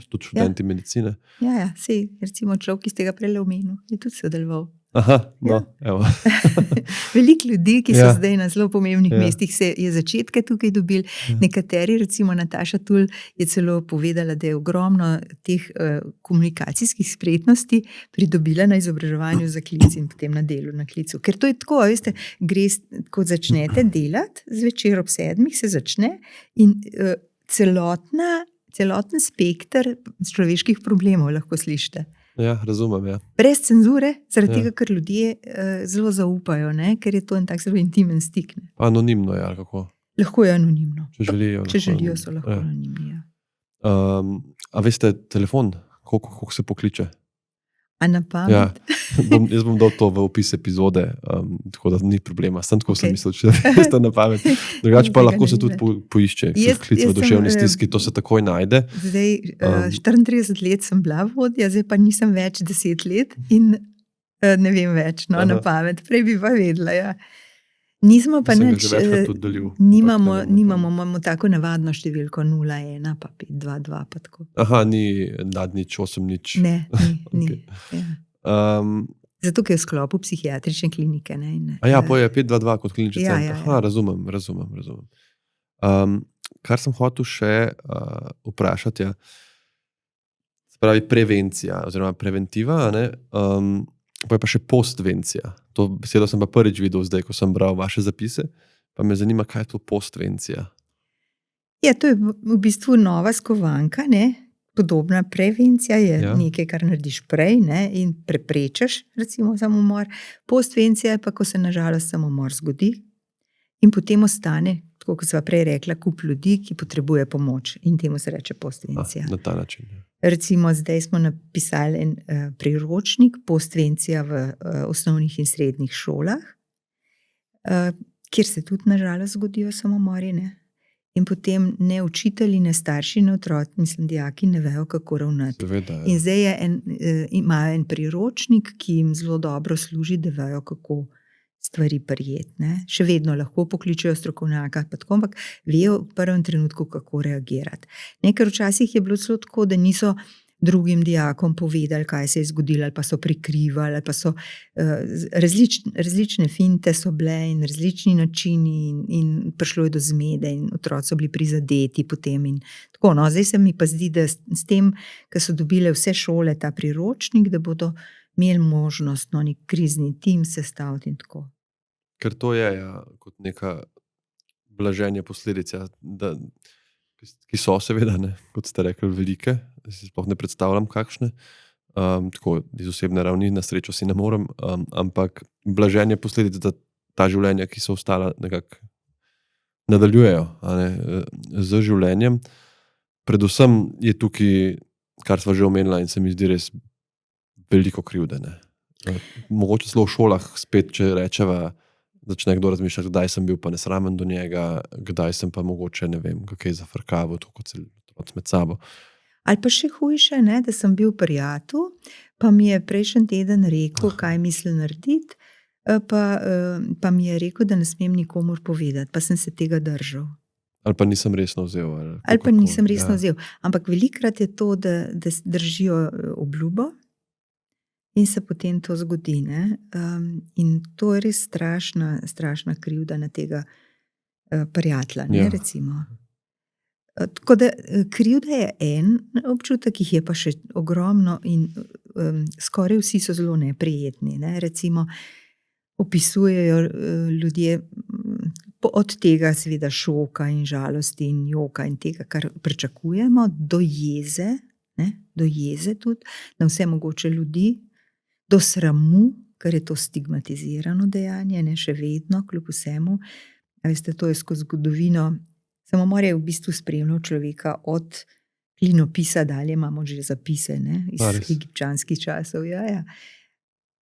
tudi študenti medicine. Ja, sej, recimo človek, ki ste ga prej omenil, je tudi sodeloval. Aha, no, evo. Veliko ljudi, ki so zdaj na zelo pomembnih mestih, je začetke tukaj dobili. Nekateri, recimo Nataša Tul, je celo povedala, da je ogromno teh komunikacijskih spretnosti pridobila na izobraževanju za klic in potem na delu na klicu. Ker to je tako, veste, ko začnete delati, zvečer ob 7 se začne in celoten spekter človeških problemov lahko slišite. Ja, razumem, ja. Brez cenzure, zaradi tega, ker ljudje zelo zaupajo, ne? Ker je to en tak zelo intimen stik. Ne? Anonimno, ja, kako? Lahko je anonimno. Če želijo. Če želijo, so lahko anonimni, ja. A veste, telefon, koliko se pokliče? A na pamet? Ja, jaz bom dal to v opis epizode, tako da ni problema. Sem tako sem mislil, če veste na pamet. Drugače pa lahko se tudi poišče, klic v duševni stiski, to se takoj najde. Zdaj, 34 let sem bila vodja, zdaj pa nisem več 10 let in ne vem več, no, na pamet. Prej bi pa vedela, ja. Nismo pa nič, imamo tako navadno številko 01 pa 522 pa tako. Aha, ni nad nič, 8 nič. Ne, ni. Zato, ker je v sklopu psihiatrične klinike. Ne. A ja, je 522 kot klinični center. Ja. Aha, razumem. Kar sem hotel še vprašati, se pravi prevencija oziroma preventiva, ne, pa je pa še postvencija. To besedo sem pa prvič videl zdaj, ko sem bral vaše zapise, pa me zanima, kaj je to postvencija. Ja, to je v bistvu nova skovanka, ne? Podobna prevencija je nekaj, kar narediš prej, ne? In preprečiš, recimo, samomor. Postvencija je pa, ko se na žalost samomor zgodi in potem ostane, tako kot sva prej rekla, kup ljudi, ki potrebuje pomoč in temu se reče postvencija. Na ta način, ja. Recimo, zdaj smo napisali en priročnik postvencija v osnovnih in srednjih šolah, kjer se tudi nažalost zgodijo samomori, ne? In potem ne učitelji, ne starši, ne otroci, mislim, dijaki ne vejo, kako ravnati. Seveda, ja. In zdaj imajo en priročnik, ki jim zelo dobro služi, da vejo, kako stvari prijeti. Še vedno lahko pokličejo strokovnjaka, ampak vejo v prvem trenutku, kako reagirati. Ker včasih je bilo celo tako, da niso drugim dijakom povedali, kaj se je zgodilo, ali pa so prikrivali, ali pa so različne finte so bile in različni načini in prišlo je do zmede in otroci so bili prizadeti potem in tako. No, zdaj se mi pa zdi, da s tem, ker so dobile vse šole ta priročnik, da bodo imeli možnost nek krizni tim sestaviti in tako. Ker to je kot neka blaženje posledic, ki so seveda, ne, kot ste rekli, velike. Si sploh ne predstavljam kakšne. Tako iz osebne ravni, na srečo si ne morem, ampak blaženje posledic, da ta življenja, ki so ostala, nekako nadaljujejo z življenjem. Predvsem je tukaj, kar sva že omenila in se mi zdi res veliko krivde. Mogoče celo v šolah spet, če rečeva, začne kdo razmišljati, kdaj sem bil pa nesramen do njega, kdaj sem pa mogoče, ne vem, kaj je zafrkaval, to kot se otroci med sabo. Ali pa še hujše, ne, da sem bil pri Jatu, pa mi je prejšnji teden rekel, kaj misli narediti, pa mi je rekel, da ne smem nikomur povedati, pa sem se tega držal. Ali pa nisem resno vzel. Ali pa nisem resno vzel. Ampak velikokrat je to, da držijo obljubo in se potem to zgodi. Ne? In to je res strašna krivda na tega prijatelja, ne, recimo. Tako da krivda je en občutek, jih je pa še ogromno in skoraj vsi so zelo neprijetni. Ne? Recimo, opisujejo ljudje od tega seveda šoka in žalosti in joka in tega, kar pričakujemo, do jeze, tudi na vse mogoče ljudi, do sramu, ker je to stigmatizirano dejanje, ne, še vedno, kljub vsemu. Veste, to je skozi zgodovino. Samomor je v bistvu spremljal človeka od klinopisa dalje, imamo že zapise, ne, iz egipčanskih časov,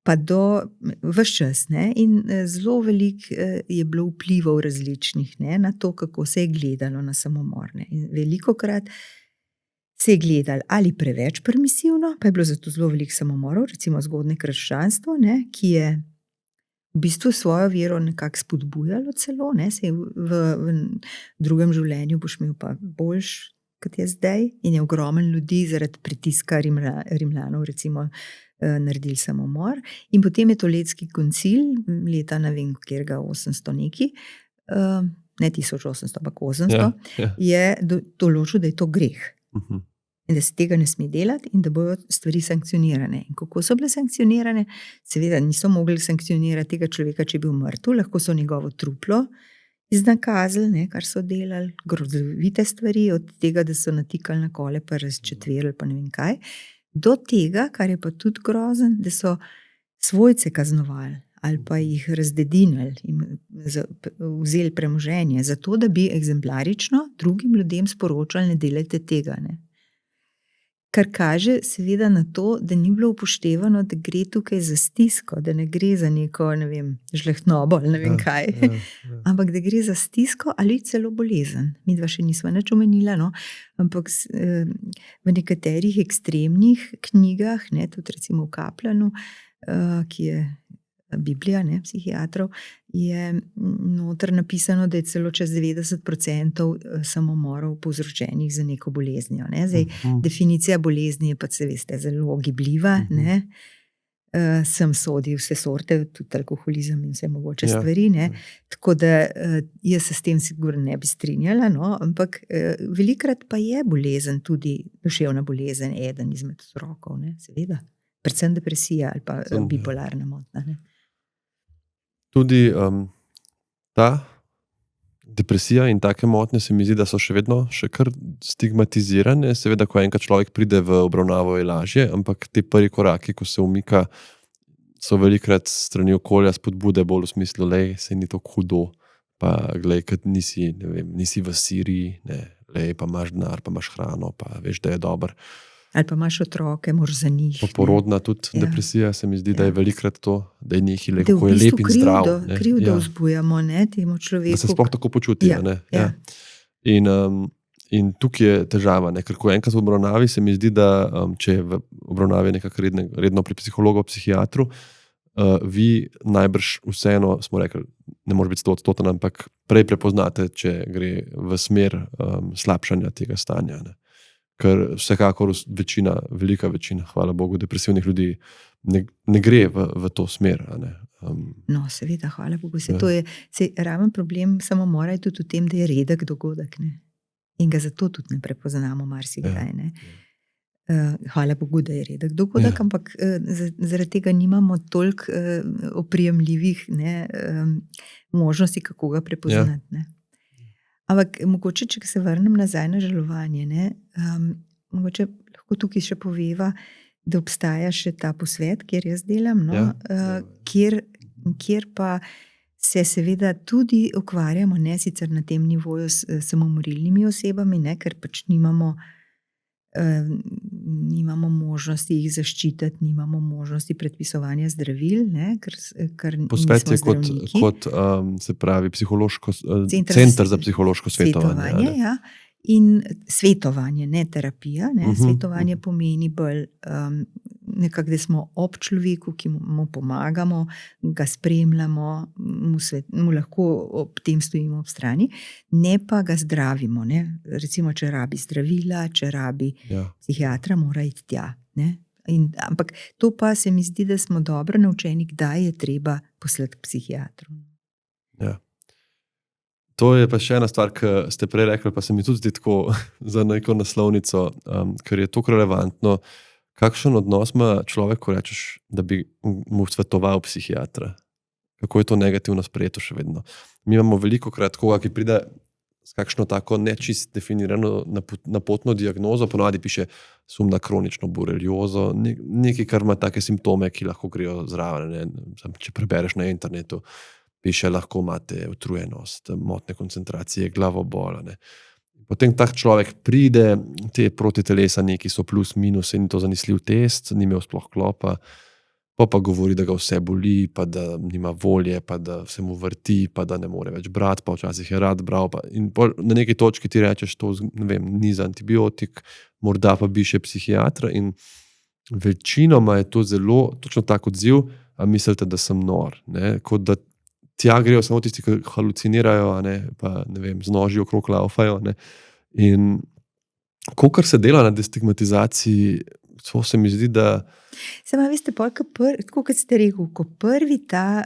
pa do ves čas. Ne, in zelo veliko je bilo vplivov različnih, ne, na to, kako se je gledalo na samomor. Ne. In velikokrat se je gledalo ali preveč permisivno, pa je bilo zato zelo veliko samomorov, recimo zgodnje krščanstvo, ne, ki je v bistvu svojo vero nekako spodbujalo celo, ne, v drugem življenju boš imel pa boljš, kot je zdaj, in je ogromen ljudi zaradi pritiska Rimljanov recimo naredili samomor. In potem je Toledski koncil, leta ne vem, katerega 800 neki, ne 1800, ampak 800, je določil, da je to greh. In da se tega ne sme delati in da bojo stvari sankcionirane. In kako so bile sankcionirane? Seveda niso mogli sankcionirati tega človeka, če je bil mrtev, lahko so njegovo truplo iznakazili, ne, kar so delali, grozovite stvari, od tega, da so natikali na kole, pa razčetverili, pa ne vem kaj, do tega, kar je pa tudi grozen, da so svojce kaznovali ali pa jih razdedinili in vzeli premoženje, zato da bi egzemplarično drugim ljudem sporočali, ne delajte tega, ne. Kar kaže seveda na to, da ni bilo upoštevano, da gre tukaj za stisko, da ne gre za neko, ne vem, žlehtnobo ali ne vem kaj, ampak da gre za stisko ali celo bolezen. Midva še nisva nič omenila, no? Ampak v nekaterih ekstremnih knjigah, ne, tudi recimo v Kaplanu, ki je Biblija, ne, psihiatrov, je noter napisano, da je celo čez 90% samomorov povzročenih za neko boleznijo. Ne. Zdaj, definicija bolezni je pa, se veste, zelo gibljiva. Ne. Sem sodi vse sorte, tudi alkoholizem in vse mogoče stvari. Ne. Tako da jaz se s tem sigurno ne bi strinjala, no, ampak velikrat pa je bolezen, tudi duševna bolezen, eden izmed vzrokov, ne, seveda. Predvsem depresija ali pa bipolarna motnja, ne. Tudi ta depresija in take motnje se mi zdi, da so še vedno še kar stigmatizirane. Seveda, ko enkrat človek pride v obravnavo, je lažje, ampak te prvi koraki, ko se umika, so velikokrat strani okolja spodbude bolj v smislu, lej, se ni tako hudo, pa glej, kad nisi, ne vem, nisi v Siriji, ne, lej, pa imaš denar, pa imaš hrano, pa veš, da je dober. Ali pa imaš otroke, moraš za njih. Poporodna tudi depresija, se mi zdi, da je velikokrat to, da je njih kako je lep in zdrav. Krivdo vzbujamo, ne, temu človeku. Da se sploh tako počuti. In tukaj je težava, ne, ker ko enkrat v obravnavi, se mi zdi, da če je v obravnavi nekako redno pri psihologu, psihiatru, vi najbrž vseeno, smo rekli, ne more biti 100%, ampak prej prepoznate, če gre v smer slabšanja tega stanja, ne. Ker vsekakor velika večina, hvala Bogu, depresivnih ljudi ne gre v to smer. No, seveda, hvala Bogu. Raven problem samomora je tudi v tem, da je redek dogodek. Ne? In ga zato tudi ne prepoznamo marsikdaj. Ne? Hvala Bogu, da je redek dogodek, ampak zaradi tega nimamo toliko oprijemljivih možnosti, kako ga prepoznati. Ne? Ampak mogoče, če se vrnem nazaj na žalovanje, ne, mogoče lahko tukaj še poveva, da obstaja še ta posvet, kjer jaz delam, no, kjer pa se seveda tudi ukvarjamo, ne sicer na tem nivoju s samomorilnimi osebami, ne, ker pač nimamo možnosti jih zaščititi, nimamo možnosti predpisovanja zdravil, ne, ker posvet je kot se pravi Center za psihološko svetovanje. In svetovanje, ne terapija. Svetovanje pomeni bolj nekako, da smo ob človeku, ki mu pomagamo, ga spremljamo, mu lahko ob tem stojimo ob strani, ne pa ga zdravimo. Ne? Recimo, če rabi zdravila, če rabi psihiatra, mora iti tja. Ne? Ampak to pa se mi zdi, da smo dobro naučeni, kdaj je treba poslati k psihiatru. Ja. To je pa še ena stvar, ki ste prej rekli, pa se mi tudi zdi tako za neko naslovnico, ker je to relevantno. Kakšen odnos ima človek, ko rečeš, da bi mu svetoval psihiatra? Kako je to negativno sprejeto še vedno? Mi imamo veliko krat koga, ki pride s kakšno tako nečist definirano napotno diagnozo, ponavadi piše sum na kronično boreliozo, nekaj, kar ima take simptome, ki lahko grejo zraven. Če prebereš na internetu, piše, lahko imate utrujenost, motne koncentracije, glavobol. Potem tak človek pride, te protitelesa neki so plus, minus, in to zanesljiv test, ni imel sploh klopa, pa govori, da ga vse boli, pa da nima volje, pa da se mu vrti, pa da ne more več brati, pa včasih je rad bral. In na neki točki ti rečeš, to ni za antibiotik, morda pa bi še psihiatra. In večinoma je to zelo točno tak odziv, a mislite, da sem nor. Ne? Kot da tja grejo samo tisti, ki halucinirajo, pa z noži okrog laufajo. In kolikor se dela na destigmatizaciji, to se mi zdi, da... Sama veste, tako kot ste rekel, ko prvi ta...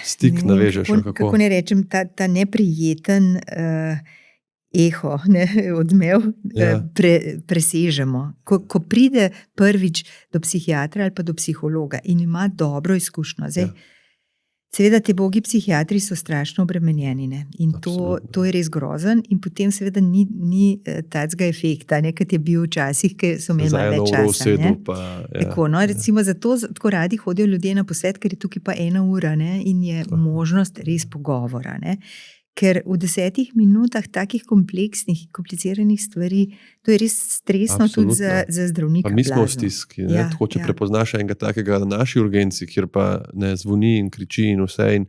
stik navežeš. Kako ne rečem, ta neprijeten eho, odmev, presežemo. Ko pride prvič do psihiatra ali pa do psihologa in ima dobro izkušnjo. Zdaj, seveda, te bogi psihiatri so strašno obremenjeni. In to je res grozen. In potem seveda ni tacga efekta, kot je bil včasih, ki so imeli malo več časa. Recimo zato tako radi hodijo ljudje na posvet, ker je tukaj pa 1 ura in je možnost res pogovora. Ker v 10 minutah takih kompleksnih, kompliciranih stvari, to je res stresno. Absolutno. Tudi za zdravnika. Pa mi smo v stiski. Tako, če prepoznaš enega takega na naši urgenci, kjer pa zvoni in kriči in vse, in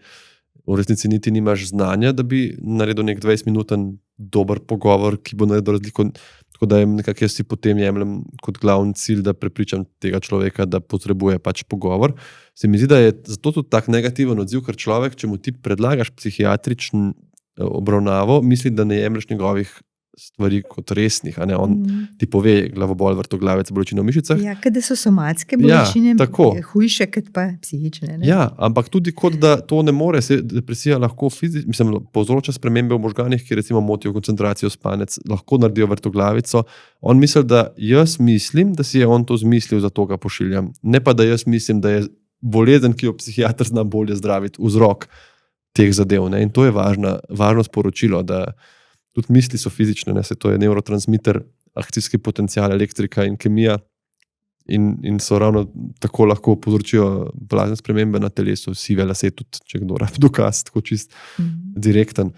v resnici niti nimaš znanja, da bi naredil nek 20-minuten dober pogovor, ki bo naredil razliko. Tako da nekako jaz si potem jemljem kot glavni cilj, da prepričam tega človeka, da potrebuje pač pogovor. Se mi zdi, da je zato tudi tak negativen odziv, ker človek, če mu ti predlagaš psihiatričen obravnavo, misli, da ne jemlješ njegovih stvari kot resnih. On ti pove glavobol, vrtoglavec, bolečina v mišicah. Ja, kada so somatske bolečine hujše, kot pa psihične. Ja, ampak tudi kot da to ne more, depresija lahko povzroča spremembe v možganih, ki recimo motijo koncentracijo, spanec, lahko naredijo vrtoglavico. On misli, da jaz mislim, da si je on to zmislil, zato ga pošiljam. Ne pa, da jaz mislim, da je bolezen, ki jo psihiater zna bolje zdraviti, vzrok teh zadev. In to je važno sporočilo, da tudi misli so fizične, to je neurotransmiter, akcijski potencial, elektrika in kemija in so ravno tako lahko povzročijo blazne spremembe na telesu, sive lase, tudi če kdo rab dokaz, tako čist direkten.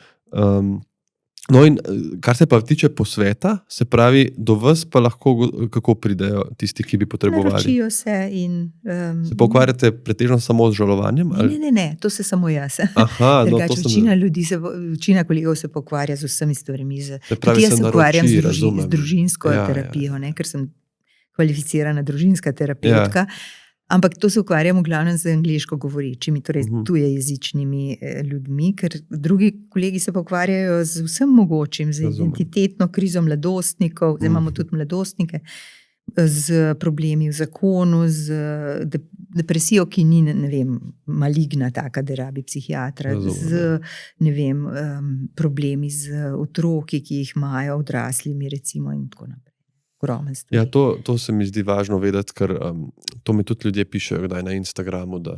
No in kar se pa tiče posveta, se pravi, do vas pa lahko kako pridejo tisti, ki bi potrebovali? Naročijo se in... Se pa ukvarjate pretežno samo z žalovanjem? Ne, to se samo jaz. Aha, večina kolegov se pa ukvarja z vsemi stvarmi. Tudi jaz se ukvarjam z družinsko terapijo, ker sem kvalificirana družinska terapeutka. Ampak to se ukvarjam v glavnem z angleško govorečimi, torej tujejezičnimi ljudmi, ker drugi kolegi se pa ukvarjajo z vsem mogočim, z identitetno krizo mladostnikov, zdaj imamo tudi mladostnike, z problemi v zakonu, z depresijo, ki ni, maligna taka, da rabi psihiatra, z problemi z otroki, ki jih imajo, odraslimi recimo in tako naprej. Ja, to se mi zdi važno vedeti, ker to mi tudi ljudje pišejo kdaj na Instagramu, da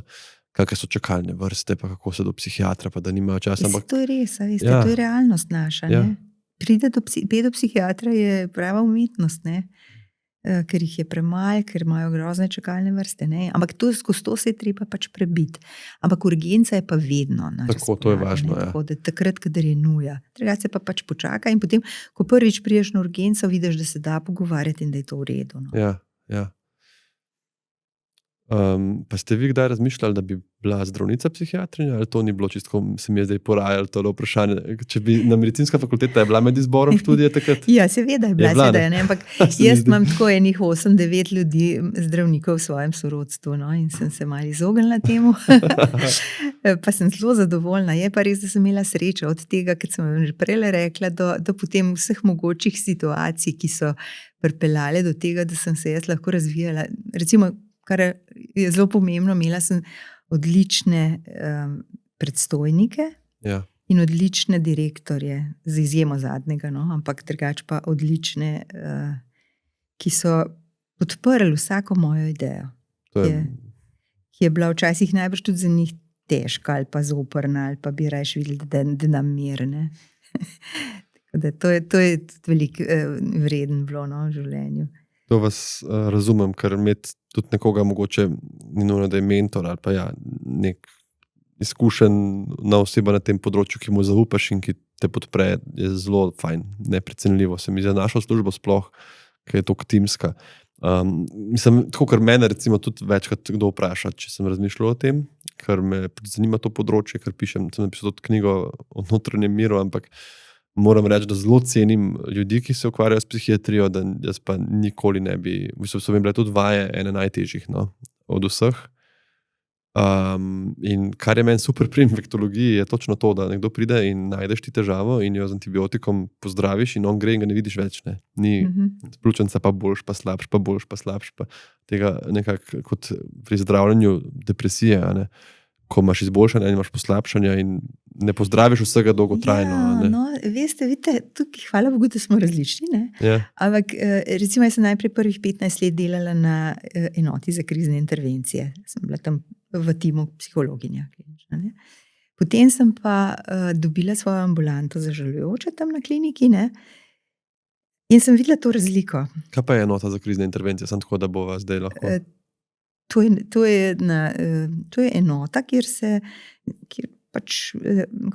kakšne so čakalne vrste, pa kako se do psihiatra, pa da nimajo časa. To je res, to je realnost naša. Pride do psihiatra je prava umetnost, ker jih je premalo, ker imajo grozne čakalne vrste. Ampak skozi to se je treba pač prebiti. Ampak urgenca je pa vedno na razpolago. Tako, to je važno. Takrat, kadar je nuja. Drugače se pa pač počaka in potem, ko prvič priješ na urgenco, vidiš, da se da pogovarjati in da je to v redu. Ja. Pa ste vi kdaj razmišljali, da bi bila zdravnica psihiatrinja, ali to ni bilo čisto, se mi je zdaj porajalo to vprašanje, če bi na medicinska fakulteta je bila med izborom študije takrat? Ja, seveda je bila, seveda, ne? Ampak jaz imam tako enih 8-9 ljudi, zdravnikov v svojem sorodstvu, no, in sem se malo izognila temu. Pa sem zelo zadovoljna. Je pa res, da sem imela srečo od tega, kot sem vam že prej rekla, do potem vseh mogočih situacij, ki so pripeljale do tega, da sem se jaz lahko razvijala. Recimo, kar je zelo pomembno, imela sem odlične predstojnike in odlične direktorje, z izjemo zadnjega, no, ampak drugače pa odlične, ki so podprli vsako mojo idejo, ki je bila včasih najbrž tudi za njih težka ali pa zoprna, ali pa bi raje videli, da nam mirne. To je tudi veliko vreden bilo, no, v življenju. To vas razumem, ker imeti tudi nekoga mogoče ni nujno, da je mentor ali pa nek izkušena oseba na tem področju, ki mu zaupaš in ki te podpre, je zelo fajn, neprecenljivo. Se mi za našo službo sploh, ki je toliko timska. Mislim, tako, ker mene recimo tudi večkrat kdo vpraša, če sem razmišljal o tem, ker me zanima to področje, ker sem napisal tudi knjigo o notranjem miru, ampak moram reči, da zelo cenim ljudi, ki se ukvarjajo s psihiatrijo, da jaz pa nikoli ne bi, v bistvu so mi bile tudi vaje ene najtežjih, no, od vseh. In kar je meni super pri infektologiji, je točno to, da nekdo pride in najdeš ti težavo in jo z antibiotikom pozdraviš in on gre in ga ne vidiš več. Ne. Ni pljučnica pa boljš, pa slabš, pa boljš, pa slabš. Pa tega nekako kot pri zdravljenju depresije, ne. Ko imaš izboljšanje in imaš poslabšanja in ne pozdraviš vsega dolgotrajno. Ja, no, veste, vidite, tukaj hvala Bogu, da smo različni, ne? Ja. Ampak recimo jaz sem najprej prvih 15 let delala na enoti za krizne intervencije. Sem bila tam v timu psihologinja. Ne? Potem sem pa dobila svojo ambulanto za žalujoče tam na kliniki, ne? In sem videla to razliko. Kaj pa je enota za krizne intervencije? Sem tako, da bova zdaj lahko... To je enota, kjer pač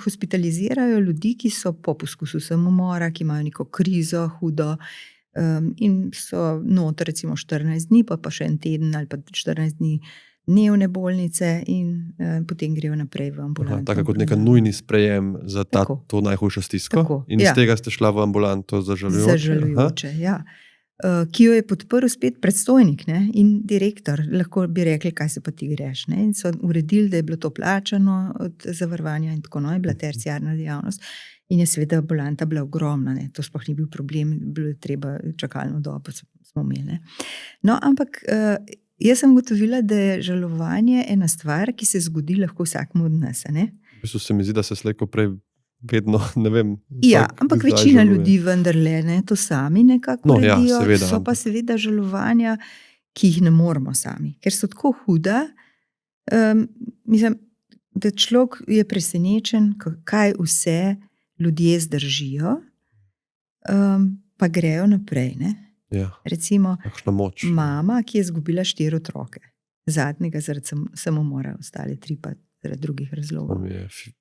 hospitalizirajo ljudi, ki so po poskusu samomora, ki imajo neko krizo, hudo, in so noter recimo 14 dni, pa še en teden ali pa 14 dni dnevne bolnice in potem grejo naprej v ambulanto. Tako kot neka nujni sprejem za to najhujšo stisko. Tako, in iz tega ste šla v ambulanto za žalujoče. Za žalujoče, ja. Ki jo je podprl spet predstojnik, ne, in direktor, lahko bi rekli, kaj se pa ti greš. Ne, in so uredili, da je bilo to plačano od zavarovanja in tako, no, je bila terciarna dejavnost. In je seveda ambulanta bila ogromna, ne, to sploh ni bil problem, bilo je treba čakalno dobo, smo imeli. Ne. No, ampak jaz sem gotovila, da je žalovanje ena stvar, ki se zgodi lahko vsakmu od nas. Ne. V bistvu se mi zdi, da se slejko prej vedno, ne vem. Ja, ampak večina ljudi vendarle, ne, to sami nekako redijo. Ja, seveda. So pa seveda žalovanja, ki jih ne moramo sami, ker so tako huda. Mislim, da človek je presenečen, kaj vse ljudje zdržijo, pa grejo naprej. Ne. Ja. Recimo, mama, ki je izgubila 4 otroke, zadnjega zaradi samomora, ostale 3 pa zaradi drugih razlogov.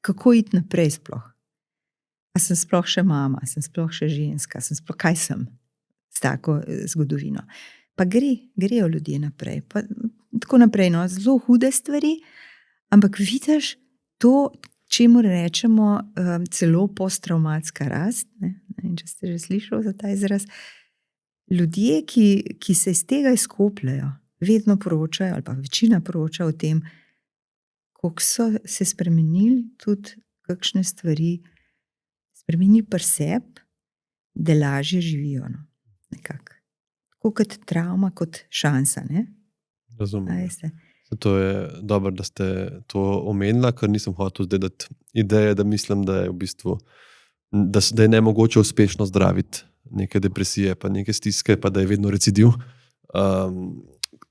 Kako iti naprej sploh? A sem sploh še mama, sem sploh še ženska, kaj sem s tako zgodovino. Pa grejo ljudje naprej. Pa, tako naprej, no, zelo hude stvari, ampak vidiš to, čemu rečemo celo posttraumatska rast, ne, če ste že slišali za ta izraz, ljudje, ki se iz tega izkopljajo, vedno poročajo, ali pa večina poroča o tem, koliko so se spremenili tudi kakšne stvari, spremenili pri sebi, da lažje živijo. No, nekako. Tako kot travma, kot šansa. Ne? Razumem. Zato je dobro, da ste to omenila, ker nisem hotel zdaj dati ideje, da mislim, da je v bistvu, da je nemogoče uspešno zdraviti neke depresije, pa neke stiske, pa da je vedno recidiv.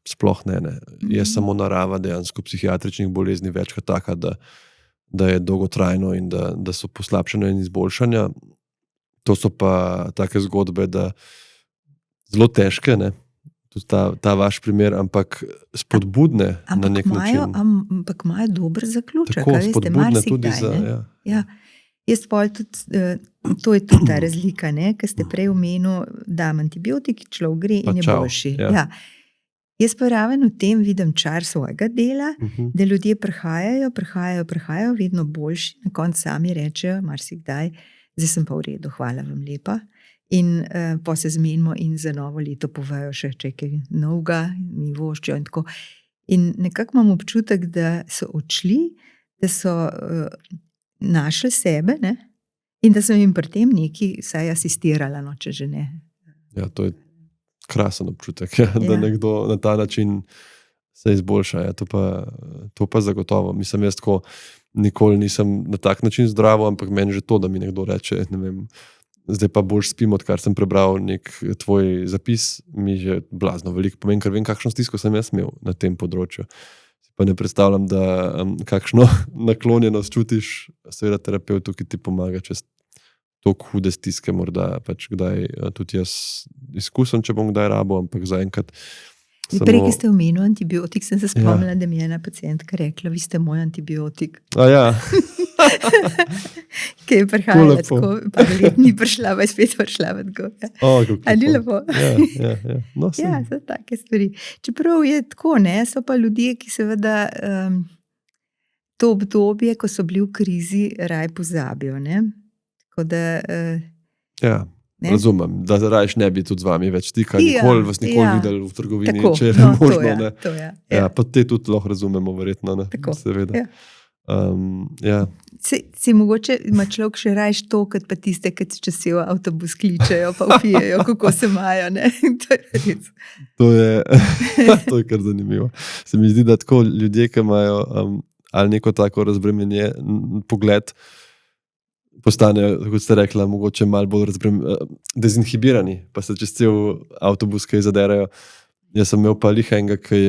Sploh ne. Je samo narava dejansko psihiatričnih bolezni večkrat taka, da je dolgotrajno in da so poslabšanja in izboljšanja. To so pa take zgodbe, da zelo težke, ne? Tudi ta vaš primer, ampak spodbudne na nek način. Ampak imajo dober zaključek. Tako, spodbudne tudi za... Ja. Jaz pa tudi, to je tudi ta razlika, ne? Ker ste prej omenili, dam antibiotik, človek gre in je boljši. Ja. Jaz pa raven v tem vidim čar svojega dela, da ljudje prihajajo, vedno boljši, na koncu sami rečejo, marsikdaj, zdaj sem pa v redu, hvala vam lepa. In pa se zmenimo in za novo leto povejo še čekaj novega, mi voščijo in tako. In nekako imam občutek, da so odšli, da so našli sebe, ne? In da sem jim pri tem nekaj vsaj asistirala, no, če že ne. Ja, to je krasen občutek, da nekdo na ta način se izboljša. To pa zagotovo. Mislim, jaz tako nikoli nisem na tak način zdravo, ampak meni že to, da mi nekdo reče, ne vem, zdaj pa bolj spim, odkar sem prebral nek tvoj zapis, mi že blazno veliko pomeni, ker vem, kakšno stisko sem jaz imel na tem področju. Pa ne predstavljam, da kakšno naklonjenost čutiš, seveda terapevtu, ki ti pomaga čez toliko hude stiske, morda pač kdaj tudi jaz izkusim, če bom kdaj rabo, ampak zaenkrat samo... Prej, ki ste omenili antibiotik, sem se spomnila, da mi je ena pacientka rekla, vi ste moj antibiotik. A ja. Ki je prihajala tako, pa ni prišla, pa je spet prišla. A ni lepo? Ja. No, ja, so take stvari. Čeprav je tako, ne, so pa ljudje, ki seveda to obdobje, ko so bili v krizi, raj pozabijo, ne? Tako da... Ja, razumem, da rajš ne bi tudi z vami več stika, vas nikoli videli v trgovini, tako, če je možno, ne. Ja, pa te tudi lahko razumemo, verjetno, ne. Tako, seveda. Ja. Si mogoče ima človek še rajš to, kot pa tiste, ki čez cel avtobus kličejo, pa vpijejo, kako se imajo, ne. To je res. To je kar zanimivo. Se mi zdi, da tako ljudje, ki imajo ali neko tako razbremenjen pogled, postanejo, kot ste rekla, mogoče malo bolj dezinhibirani, pa se čez cel avtobus kaj zaderajo. Jaz sem imel pa enega, ki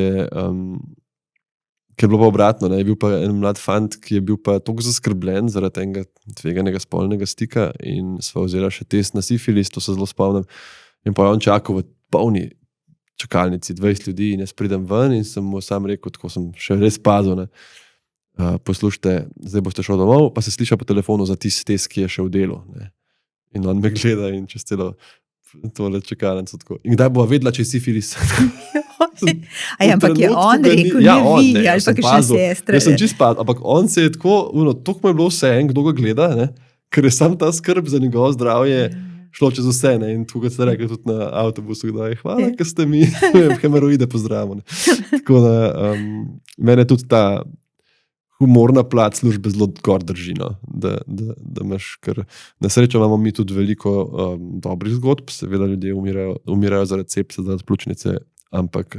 je bilo pa obratno, ne? Je bil pa en mlad fant, ki je bil pa toliko zaskrbljen zaradi enega tveganega spolnega stika in sva vzela še test na sifilis, to se zelo spomnim. In pa je on čakal v polni čakalnici 20 ljudi in jaz pridem ven in sem mu sam rekel, tako sem še res pazil, ne? Poslušajte, zdaj boste šel domov, pa se sliša po telefonu za tisti test, ki je še v delu. Ne? In on me gleda in čez celo tole čakalnico tako. In kdaj bova vedela, če je sifilis? Ampak je on rekel, ne vi, ali pa še sestra. Jaz sem čist pazil, ampak on se je tako, toliko mu je bilo vse en, kdo ga gleda, ne? Ker je sam ta skrb za njegovo zdravje šlo čez vse, ne? In tako, kot ste rekli tudi na avtobusu, kdaj, hvala, ker ste mi hemeroide pozdravili. Tako da, mene tudi ta humorna plat službe zelo gor drži, no? Da imaš, ker na srečo imamo mi tudi veliko dobrih zgodb, seveda ljudje umirajo zaradi sepse, zaradi pljučnice, ampak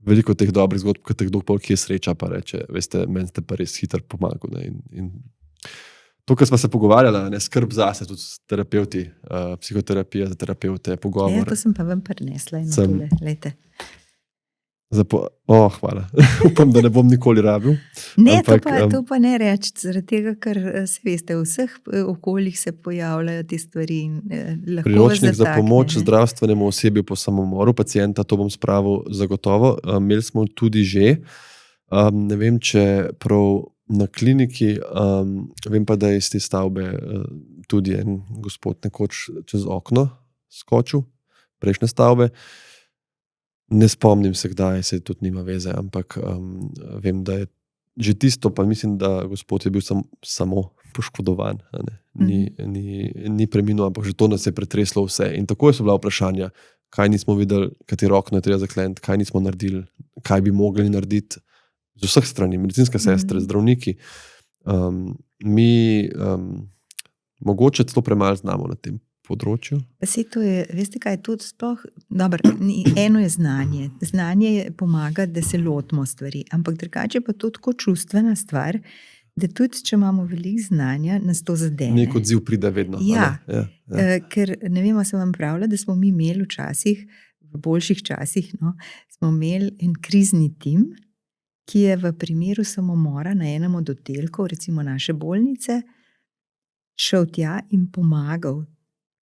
veliko teh dobrih zgodb, ki te kdo pol kje sreča, pa reče, veste, meni ste pa res hitro pomagal. In to, kar smo se pogovarjali, ne, skrb zase, tudi terapeuti, psihoterapija za terapeute, pogovor. Ja, to sem pa vam prinesla in tole, lejte. Hvala. Upam, da ne bom nikoli rabil. Ne, ampak, to pa ne reči, zaradi tega, ker se veste, v vseh okoljih se pojavljajo te stvari in lahko priročnik za pomoč zdravstvenemu osebju po samomoru pacienta, to bom spravil zagotovo. Imeli smo tudi že, ne vem, če prav na kliniki, vem pa, da je iz te stavbe tudi en gospod nekoč čez okno skočil, prejšnje stavbe. Ne spomnim se, kdaj, se tudi nima veze, ampak vem, da je že tisto, pa mislim, da gospod je bil samo poškodovan. Ni preminul, ampak že to nas je pretreslo vse. In tako so bila vprašanja, kaj nismo videli, katero okno je treba zakleniti, kaj nismo naredili, kaj bi mogli narediti z vseh strani, medicinske sestre, zdravniki. Mi mogoče celo premalo znamo na tem področju. To je, veste kaj, tudi sploh, dobro, eno je znanje. Znanje pomaga, da se lotimo stvari, ampak drugače pa to tako čustvena stvar, da tudi, če imamo veliko znanja, nas to zadene. Nek odziv pride vedno. Ja. Ker ne vem, sem vam pravila, da smo mi imeli včasih, v boljših časih, no, smo imeli en krizni tim, ki je v primeru samomora na enem od oddelkov, recimo naše bolnice, šel tja in pomagal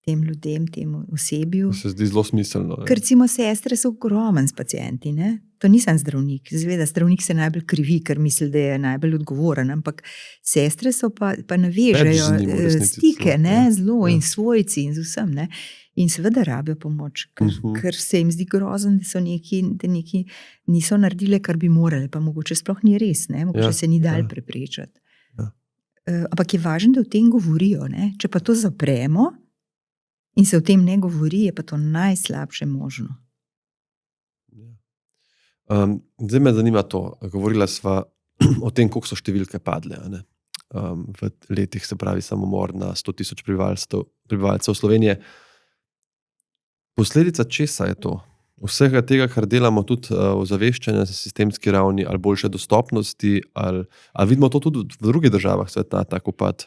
tem ljudem, temu osebju. To se zdi zelo smiselno. Ker recimo sestre so ogromen s pacienti, ne? To nisem zdravnik. Zveda, zdravnik se najbolj krivi, ker misli, da je najbolj odgovoren, ampak sestre so pa navežejo stike, ne? Zelo in svojci in z vsem, ne? In seveda rabijo pomoč, ker se jim zdi grozen, da neki niso naredile, kar bi morali, pa mogoče sploh ni res, ne? Mogoče se ni dal preprečiti. Ampak je važno, da o tem govorijo, ne? Če pa to zapremo in se o tem ne govori, je pa to najslabše možno. Zdaj me zanima to, govorila sva o tem, koliko so številke padle, ne? V letih, se pravi samomor na 100.000 prebivalcev Slovenije. Posledica česa je to? Vsega tega, kar delamo tudi ozaveščanja na sistemski ravni, ali boljše dostopnosti, ali vidimo to tudi v drugih državah sveta, tak upad?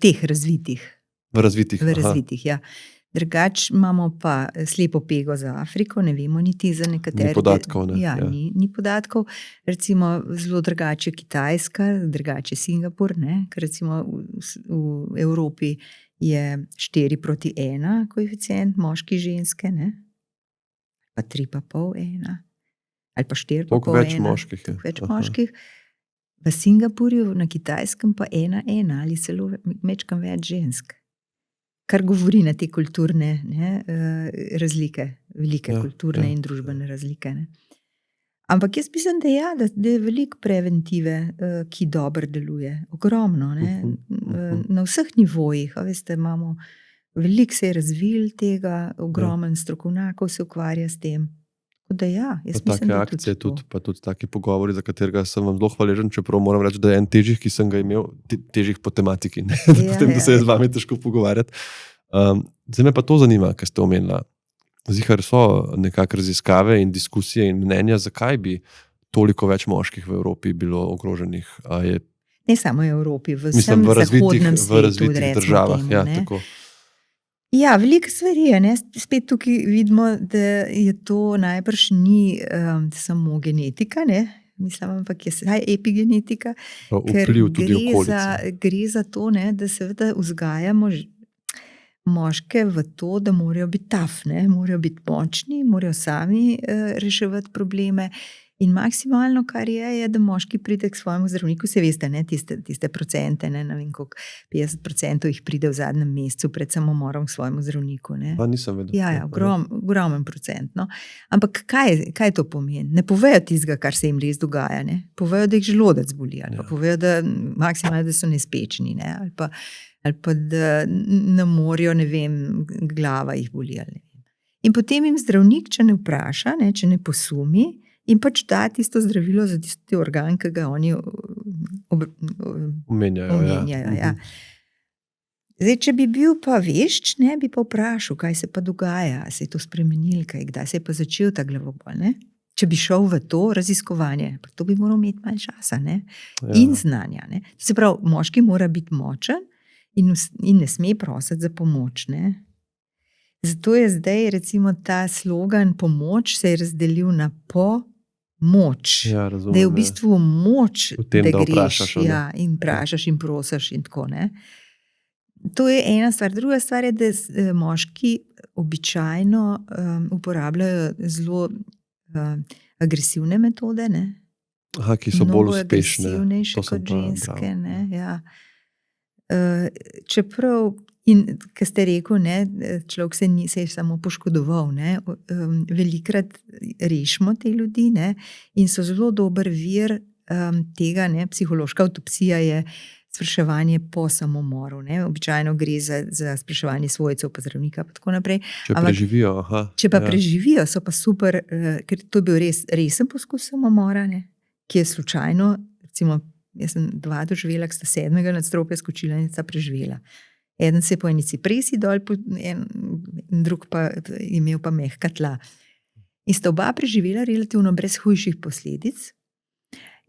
Teh razvitih. V razvitih, ja. Drugač imamo pa slepo pego za Afriko, ne vemo niti za nekatere. Ni podatkov, ne? Ja, ni podatkov. Recimo zelo drugače Kitajska, drugače Singapur, ne? Ker recimo v Evropi je 4:1 koeficient moški ženske, ne? Pa 3,5:1. Ali pa 4,5:1. Toliko več moških je. Več moških. V Singapurju, na Kitajskem pa 1:1 ali celo mečkam več žensk. Kar govori na te kulturne razlike, velike kulturne in družbene razlike. Ne. Ampak jaz mislim, da je veliko preventive, ki dobro deluje. Ogromno. Ne. Na vseh nivojih. Veste, imamo veliko se je razvil tega, ogromen strokovnjakov se ukvarja s tem. Da jaz mislim, take akcije tudi, pa tudi taki pogovori, za katerega sem vam zelo hvaležen, čeprav moram reči, da je en težjih, ki sem ga imel, težjih po tematiki, ne? Potem, da se je z vami težko pogovarjati. Zdaj me pa to zanima, kar ste omenila. Zihar so nekako raziskave in diskusije in mnenja, zakaj bi toliko več moških v Evropi bilo ogroženih. Ne samo v Evropi, v vsem zahodnem svetu. V razvitih državah, tako. Ja, veliko stvari je, ne? Spet tukaj vidimo, da je to najbrž ni samo genetika, ne? Mislim, ampak je vsaj epigenetika, ker gre za to, ne, da seveda vzgajamo moške v to, da morajo biti tough, ne? Morajo biti močni, morajo sami reševati probleme. In maksimalno, kar je, da moški pride k svojemu zdravniku, se veste, ne, tiste procente, ne vem koliko, 50% jih pride v zadnjem mesecu pred samomorom k svojemu zdravniku. Ne. Nisem vedel. Ja, ogromen procent. No. Ampak kaj to pomeni? Ne povejo tistega, kar se jim res dogaja. Ne. Povejo, da jih želodec boli, ali pa povejo, da maksimalno, da so nespečni, ne, ali pa da ne morajo, ne vem, glava jih boli. In potem jim zdravnik, če ne vpraša, ne, če ne posumi, in pač da tisto zdravilo za tisti organ, ki ga oni omenjajo. Ja. Zdaj, če bi bil pa vešč, ne, bi pa vprašal, kaj se pa dogaja, se je to spremenilo, kdaj se je pa začel ta glavobol, ne? Če bi šel v to raziskovanje, pa to bi moral imeti malo časa, ne? In znanja. Ne? Se pravi, moški mora biti močen in ne sme prositi za pomoč, ne? Zato je zdaj recimo ta slogan pomoč se je razdelil na moč, razumem, da je v bistvu moč, tem, da greš in vprašaš in prosiš in tako. Ne? To je ena stvar. Druga stvar je, da moški običajno uporabljajo zelo agresivne metode, ne? Ki so bolj uspešne. Agresivnejše kot ženske. Ne? Ja. Čeprav in ko ste rekel, ne, človek se je samo poškodoval, ne, velikrat rešimo te ljudi, ne, in so zelo dober vir tega, ne, psihološka avtopsija je spraševanje po samomoru, ne, običajno gre za spraševanje svojcev pa zdravnika pa tako naprej. Če preživijo, Če pa preživijo, so pa super, ker to je bil resen poskus samomora, ne, ki je slučajno, recimo, jaz sem 2 doživela, ki sta 7. nadstropja skočila in sta preživela. Eden se je po eni cipresi dol, drug pa imel pa mehka tla. In sta oba preživela relativno brez hujših posledic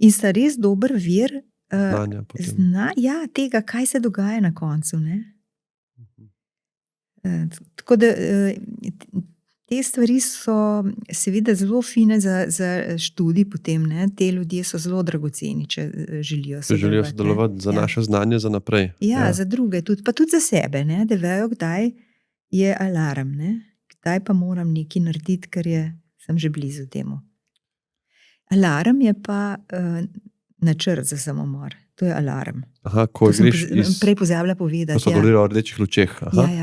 in sta res dober vir tega, kaj se dogaja na koncu. Ne? Tako da te stvari so seveda zelo fine za študij potem, ne? Te ljudje so zelo dragoceni, če želijo sodelovati za naše znanje za naprej. Ja, za druge, pa tudi za sebe, ne? Da vejo, kdaj je alarm, ne? Kdaj pa moram nekaj narediti, ker sem že blizu temu. Alarm je pa načrt za samomor. to je alarm. Aha, ko greš prej pozabila povedati. Ko so govorili o rdečih lučeh.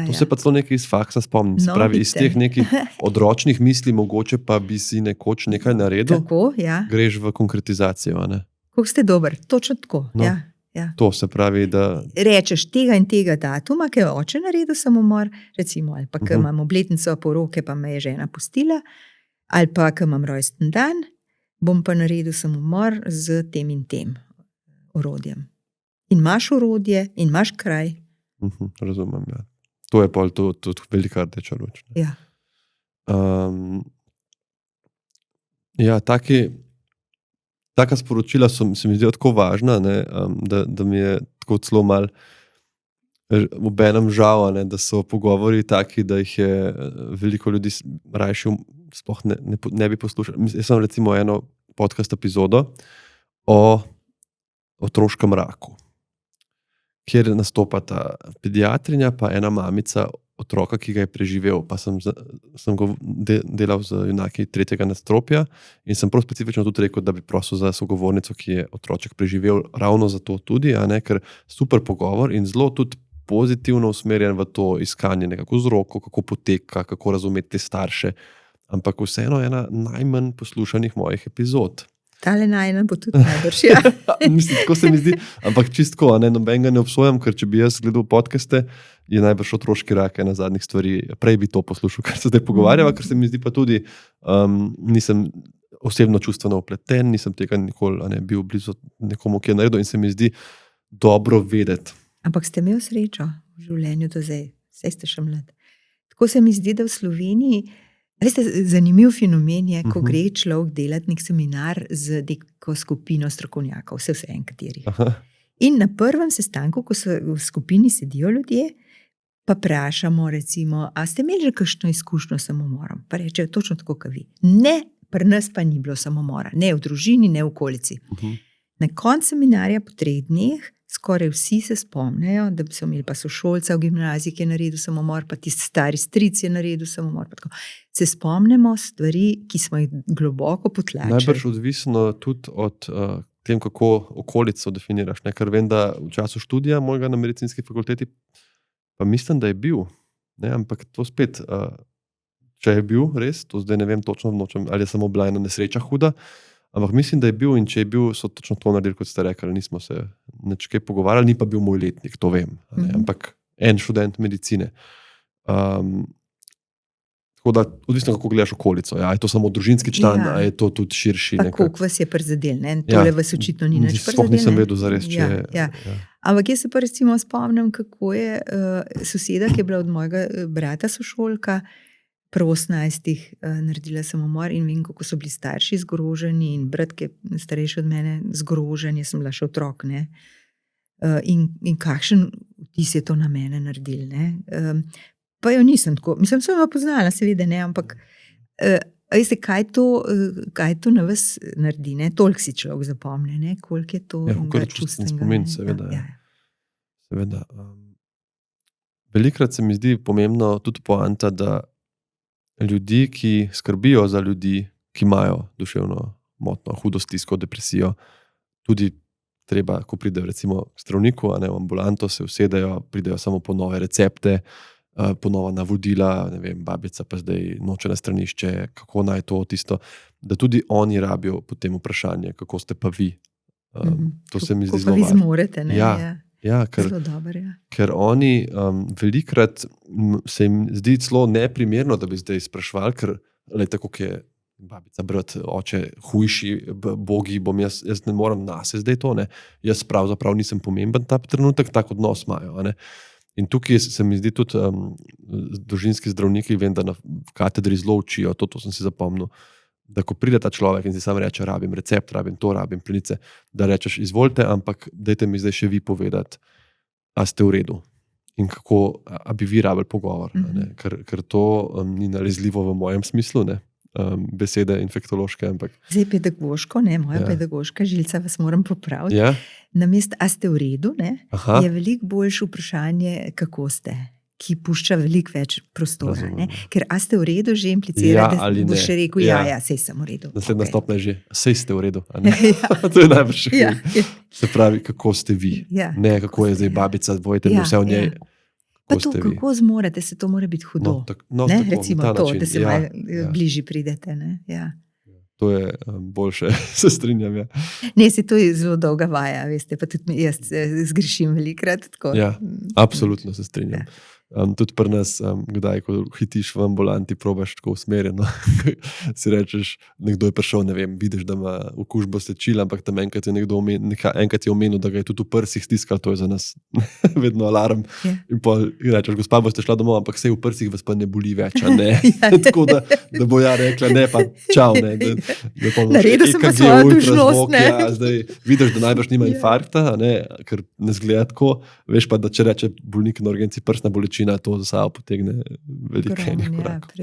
To se pa celo nekaj iz faksa spomnim. Se pravi, iz teh nekih odročnih misli, mogoče pa bi si nekoč nekaj naredil. Tako, greš v konkretizacijo. Kako ste dober, točno tako. To se pravi, da rečeš tega in tega datuma, ki je oče naredil samomor, recimo, ali pa ki imam obletnico poroke, pa me je žena pustila, ali pa ki imam rojsten dan, bom pa naredil samomor z tem in tem orodjem. In imaš orodje, in imaš kraj. Razumem, ja. To je pa tudi velika rdeča luč. Taka sporočila se mi zdijo tako važna, da mi je tako celo malo obenem žal, da so pogovori taki, da jih je veliko ljudi rajši sploh ne bi poslušali. Jaz sem recimo eno podcast epizodo o otroškem raku, kjer nastopata pediatrinja pa ena mamica otroka, ki ga je preživel, pa sem ga delal z junaki 3. nadstropja in sem prav specifično tudi rekel, da bi prosil za sogovornico, ki je otroček preživel, ravno zato tudi, ker super pogovor in zelo tudi pozitivno usmerjen v to iskanje nekako vzrokov, kako poteka, kako razumeti te starše, ampak vseeno ena najmanj poslušanih mojih epizod. Tale najna bo tudi najbrž, ja. Mislim, tako se mi zdi, ampak čistko, nobenega ne obsojam, ker če bi jaz gledal podcaste, je najbrž otroški rak ena zadnjih stvari, prej bi to poslušal, kar se zdaj pogovarjava, ker se mi zdi pa tudi, nisem osebno čustveno upleten, nisem tega nikoli bil blizu nekomu, ki je naredil in se mi zdi dobro vedeti. Ampak ste imeli srečo v življenju do zdaj, saj ste še mlad. Tako se mi zdi, da v Sloveniji, veste, zanimiv fenomen je, ko gre človek delati nek seminar z neko skupino strokovnjakov, vse en kateri. In na prvem sestanku, ko so v skupini sedijo ljudje, pa vprašamo recimo, a ste imeli že kakšno izkušnjo s samomorom? Pa rečejo, točno tako, kot vi. Ne, pri nas pa ni bilo samomora, ne v družini, ne v okolici. Na koncu seminarja po 3 dneh skoraj vsi se spomnejo, da so imeli pa sošolca v gimnaziji, ki je naredil samomor, pa tisti stari stric je naredil samomor. Se spomnimo stvari, ki smo jih globoko potlačili. Najbrž odvisno tudi od tem, kako okolico definiraš. Ker vem, da v času študija mojega na medicinski fakulteti, pa mislim, da je bil. Ampak to spet, če je bil res, to zdaj ne vem točno, ali je samo bila ena nesreča huda, ampak mislim, da je bil in če je bil, so točno to naredili, kot ste rekli, nismo se nič kaj pogovarjali, ni pa bil moj letnik, to vem. Ampak en študent medicine. Tako da, odvisno kako gledaš okolico. Je to samo družinski član, a je to tudi širši? Pa koliko vas je prizadel, tole vas očitno ni nič prizadel. Sploh nisem vedel zares, če je. Ampak jaz se pa recimo spomnim, kako je soseda, ki je bila od mojega brata sošolka, pri 18 naredila samomor in vem, kako so bili starši zgroženi in brat, ki je starejši od mene, zgrožen, jaz sem bila še otrok, in kakšen vtis je to na mene naredil, pa jo nisem tako, mislim, sem jo poznala, seveda ne, ampak veste, kaj to na vas naredi, toliko si človek zapomne, koliko je to čustvenega. Spomin, seveda. Seveda. Velikrat se mi zdi pomembno tudi poanta, da ljudi, ki skrbijo za ljudi, ki imajo duševno motnjo, hudo stisko, depresijo, tudi treba, ko pridejo recimo k zdravniku, v ambulanto, se usedejo, pridejo samo po nove recepte, po nova navodila, babica pa zdaj noče na stranišče, kako naj to tisto, da tudi oni rabijo potem vprašanje, kako ste pa vi. To se mi zdi zelo važno. Kako pa vi zmorete, ker oni velikrat se jim zdi celo neprimerno, da bi zdaj spraševali, ker tako je babica, brat, oče, hujši, bogi, jaz ne morem nase zdaj to, jaz pravzaprav nisem pomemben ta trenutek, tak odnos imajo. In tukaj se mi zdi tudi družinski zdravniki, vem, da v katedri zelo učijo, to sem si zapomnil, da ko pride ta človek in si sam reče, rabim recept, rabim to, rabim plenice, da rečeš, izvolite, ampak dajte mi zdaj še vi povedati, a ste v redu in kako, a bi vi rabili pogovor, ker to ni nalezljivo v mojem smislu, besede infektološke, ampak... Zdaj pedagoško, moja pedagoška žilca, vas moram popraviti. Namesto, a ste v redu, je veliko boljše vprašanje, kako ste. ki pušča veliko več prostora. Razumem. Ker a ste v redu že implicira, Ja ali da boš ne. še rekel, sej sem v redu. Naslednja Okej. stopnja je že, sej ste v redu. a ne? Ja. To je najbrž. Ja, ja. Se pravi, kako ste vi. Ja, Ne, kako je ste, zdaj babica, dvojite mi vse v njej. Pa to, kako zmorete, se to mora biti hudo. Tako, Recimo na ta to, način. da se malo bližje pridete. Ne? Ja. To je boljše, se strinjam. Ja. Ne, se to je zelo dolga vaja, veste, pa tudi jaz zgrešim velikrat. Ja, absolutno se strinjam. Tudi pri nas, kdaj, ko hitiš v ambulanti, probaš tako usmerjeno. Si rečeš, nekdo je prišel, ne vem, vidiš, da ima okužbo sečila, ampak tam enkrat je omenil, da ga je tudi v prsih stiskal, to je za nas vedno alarm. In pa rečeš, gospa, boste šla domov, ampak sej v prsih vas pa ne boli več, a ne? Tako da bo ja rekla, ne, pa čau, ne. Naredil sem pa svojo dužnost, ne. Ja, zdaj vidiš, da najbrž nima infarkta, ne, ker ne zgleda tako, veš pa, da če reče bolnik na urgenci prsna bolečina, to za sabo potegne veliko enih korakov.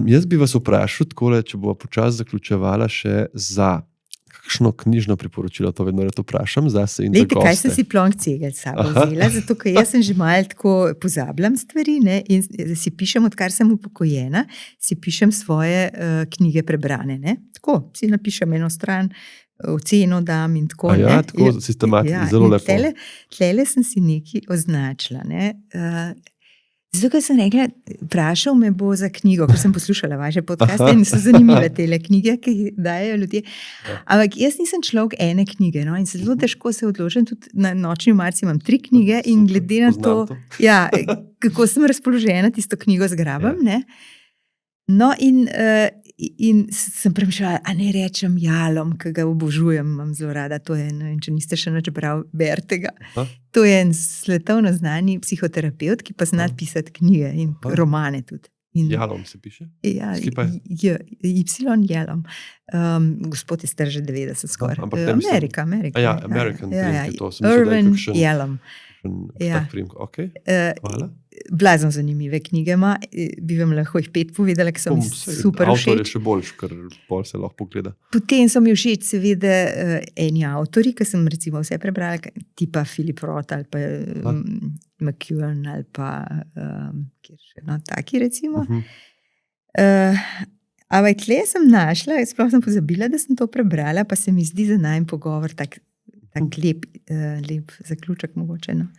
Jaz bi vas vprašal, takole, če bova počasi zaključevala še za kakšno knjižno priporočilo, to vedno rad vprašam, zase in za goste. Kaj sem si plonk cegel s sabo vzela, zato ker jaz sem že malo tako pozabljam stvari, ne, in si pišem, odkar sem upokojena, si pišem svoje knjige prebrane, ne. Tako, si napišem eno stran, oceno dam in tako. Ja, tako sistematično, zelo lepo. Tlele sem si nekaj označila, ne. Zato, ker sem rekla, vprašal me bo za knjigo, ker sem poslušala vaše podcaste in so zanimive tele knjige, ki jih dajejo ljudje. Ampak jaz nisem človek ene knjige, no, in zelo težko se odločim, tudi na nočni marci imam 3 knjige in glede na to, ja, kako sem razpoložena, tisto knjigo zgrabam, ne. No, in sem premišljala, a ne rečem Jalom, ki ga obožujem, imam zelo rada, to je, ne vem, če niste še nič bral, berite ga. To je en svetovno znani psihoterapevt, ki pa zna pisati knjige in romane tudi. Jalom se piše? Ja, Jalom. Gospod je star že 90 skoraj. Amerika. Ja, American Dream, to sem Irvin Jalom. Tak primek, ok, hvala. Blazno zanimive knjige ima, bi vam lahko jih 5 povedala, ki so mi super všeč. Avtor je še boljš, ker pol se lahko pogleda. Potem so mi všeč seveda eni avtori, ki sem recimo vse prebrala, tipa Philip Roth ali pa McEwan ali pa taki recimo. Ampak tle sem našla, sploh sem pozabila, da sem to prebrala, pa se mi zdi za najin pogovor tak lep zaključek mogoče, no.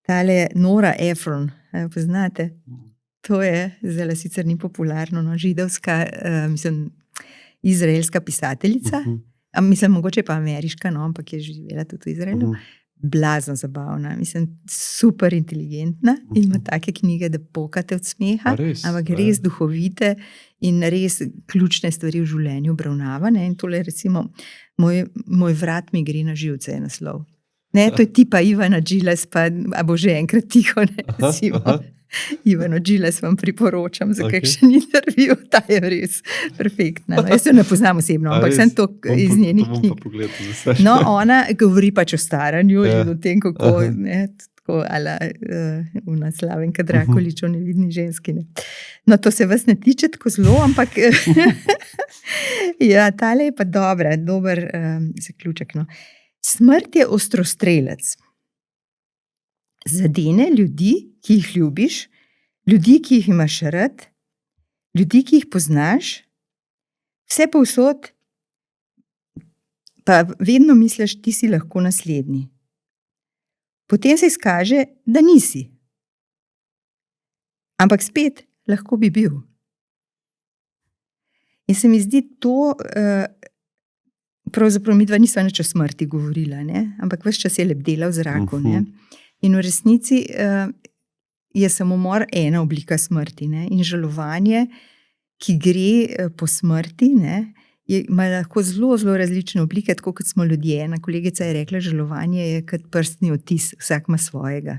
Tale Nora Ephron, poznate? To je, zdaj sicer ni popularno, no, židovska, mislim, izraelska pisateljica, mislim, mogoče pa ameriška, no, ampak je živela tudi v Izraelu. Blazno zabavna, mislim, super inteligentna in ima take knjige, da pokate od smeha, ampak res duhovite in res ključne stvari v življenju obravnava, ne, in tole recimo Moj vrat mi gre na živce je naslov. Ne, to je tipa Ivana Giles, pa a bo že enkrat tiho, ne, recimo. Ivano Giles vam priporočam za kakšen intervju, ta je res perfektna. No, jaz jo ne poznam osebno, ampak sem to iz njenih knjig. No, ona govori pač o staranju in o tem, kako, ne, tako ala v Slavenka Drakolič o nevidni ženski. Ne. No, to se vas ne tiče tako zelo, ampak ja, tale je pa dober zaključek, no. Smrt je ostrostrelec. Zadene ljudi, ki jih ljubiš, ljudi, ki jih imaš rad, ljudi, ki jih poznaš, vse povsod, pa vedno misliš, ti si lahko naslednji. Potem se izkaže, da nisi. Ampak spet lahko bi bil. In se mi zdi to, pravzaprav midva nisva nič o smrti govorila, ne? Ampak ves čas je lebdela v zraku. Ne? In v resnici je samomor ena oblika smrti, ne? In žalovanje, ki gre po smrti, ne? Ima lahko zelo, zelo različne oblike, tako kot smo ljudje. Ena kolegica je rekla, žalovanje je kot prstni odtis, vsak ima svojega.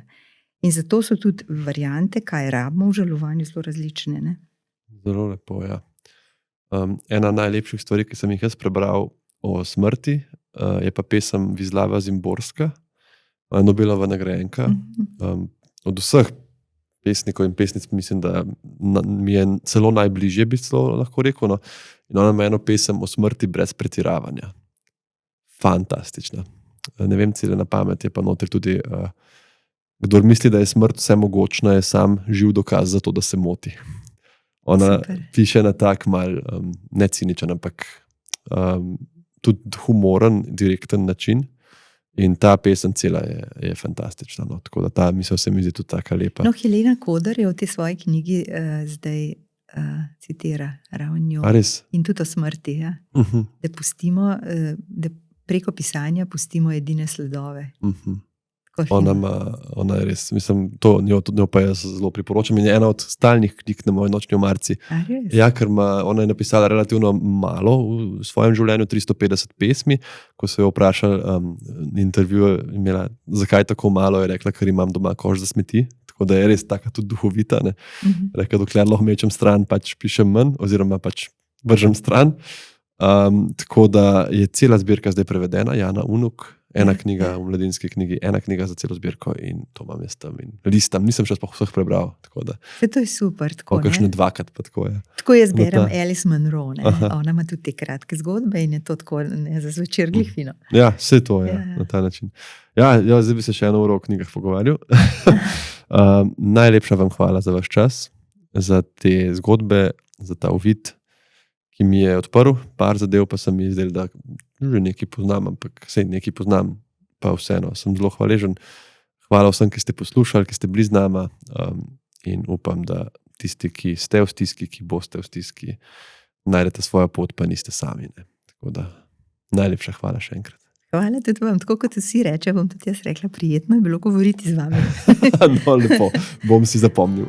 In zato so tudi variante, kaj rabimo v žalovanju, zelo različne. Ne? Zelo lepo, ja. Ena najlepših stvari, ki sem jih jaz prebral o smrti, je pa pesem Wisława Szymborska, Nobelova nagrajenka. Od vseh pesnikov in pesnic mislim, da mi je celo najbližje, bi celo lahko rekel, no. In ona ima eno pesem o smrti brez pretiravanja. Fantastična. Ne vem, cele na pamet, je pa notri tudi Kdor misli, da je smrt vsemogočna, je sam živ dokaz za to, da se moti. Ona piše na tak mal, ne ciničen, ampak tudi humoren, direkten način. In ta pesem cela je fantastična. No? Tako da ta misel se mi zdi tudi taka lepa. No, Helena Kodar je v tej svoji knjigi zdaj citira ravno njo. A res? In tudi o smrti, ja? Da pustimo, da preko pisanja pustimo edine sledove. Ona je res, mislim, njo pa jaz zelo priporočam in je ena od stalnih knjig na moji nočni omarci. Ja, ker ona je napisala relativno malo v svojem življenju, 350 pesmi. Ko so jo vprašali intervjuje, imela, zakaj tako malo, je rekla, ker imam doma koš za smeti. Tako da je res taka tudi duhovita. Rekla, dokler lahko mečem stran, pač pišem manj, oziroma pač vržem stran. Tako da je cela zbirka zdaj prevedena, Jana Unuk. Ena knjiga v mladinski knjigi, ena knjiga za celo zbirko in to imam jaz tam in listam. Nisem še vseh prebral. To je super. Kakšne dvakrat pa tako je. Tako jaz berem Alice Munro. Ona ima tudi te kratke zgodbe in je to tako za zvečer glih fino. Ja, vse to je na ta način. Ja, zdaj bi se še eno uro o knjigah pogovarjal. Najlepša vam hvala za vaš čas, za te zgodbe, za ta uvid, ki mi je odprl. Par zadev pa sem mi izdel, da že nekaj poznam, ampak vse nekaj poznam, pa vseeno sem zelo hvaležen. Hvala vsem, ki ste poslušali, ki ste bili z nama in upam, da tisti, ki ste v stiski, ki boste v stiski, najdete svojo pot, pa niste sami. Ne? Tako da najlepša hvala še enkrat. Hvala tudi vam, tako kot vsi reče, bom tudi jaz rekla, prijetno je bilo govoriti z vami. No, lepo, bom si zapomnil.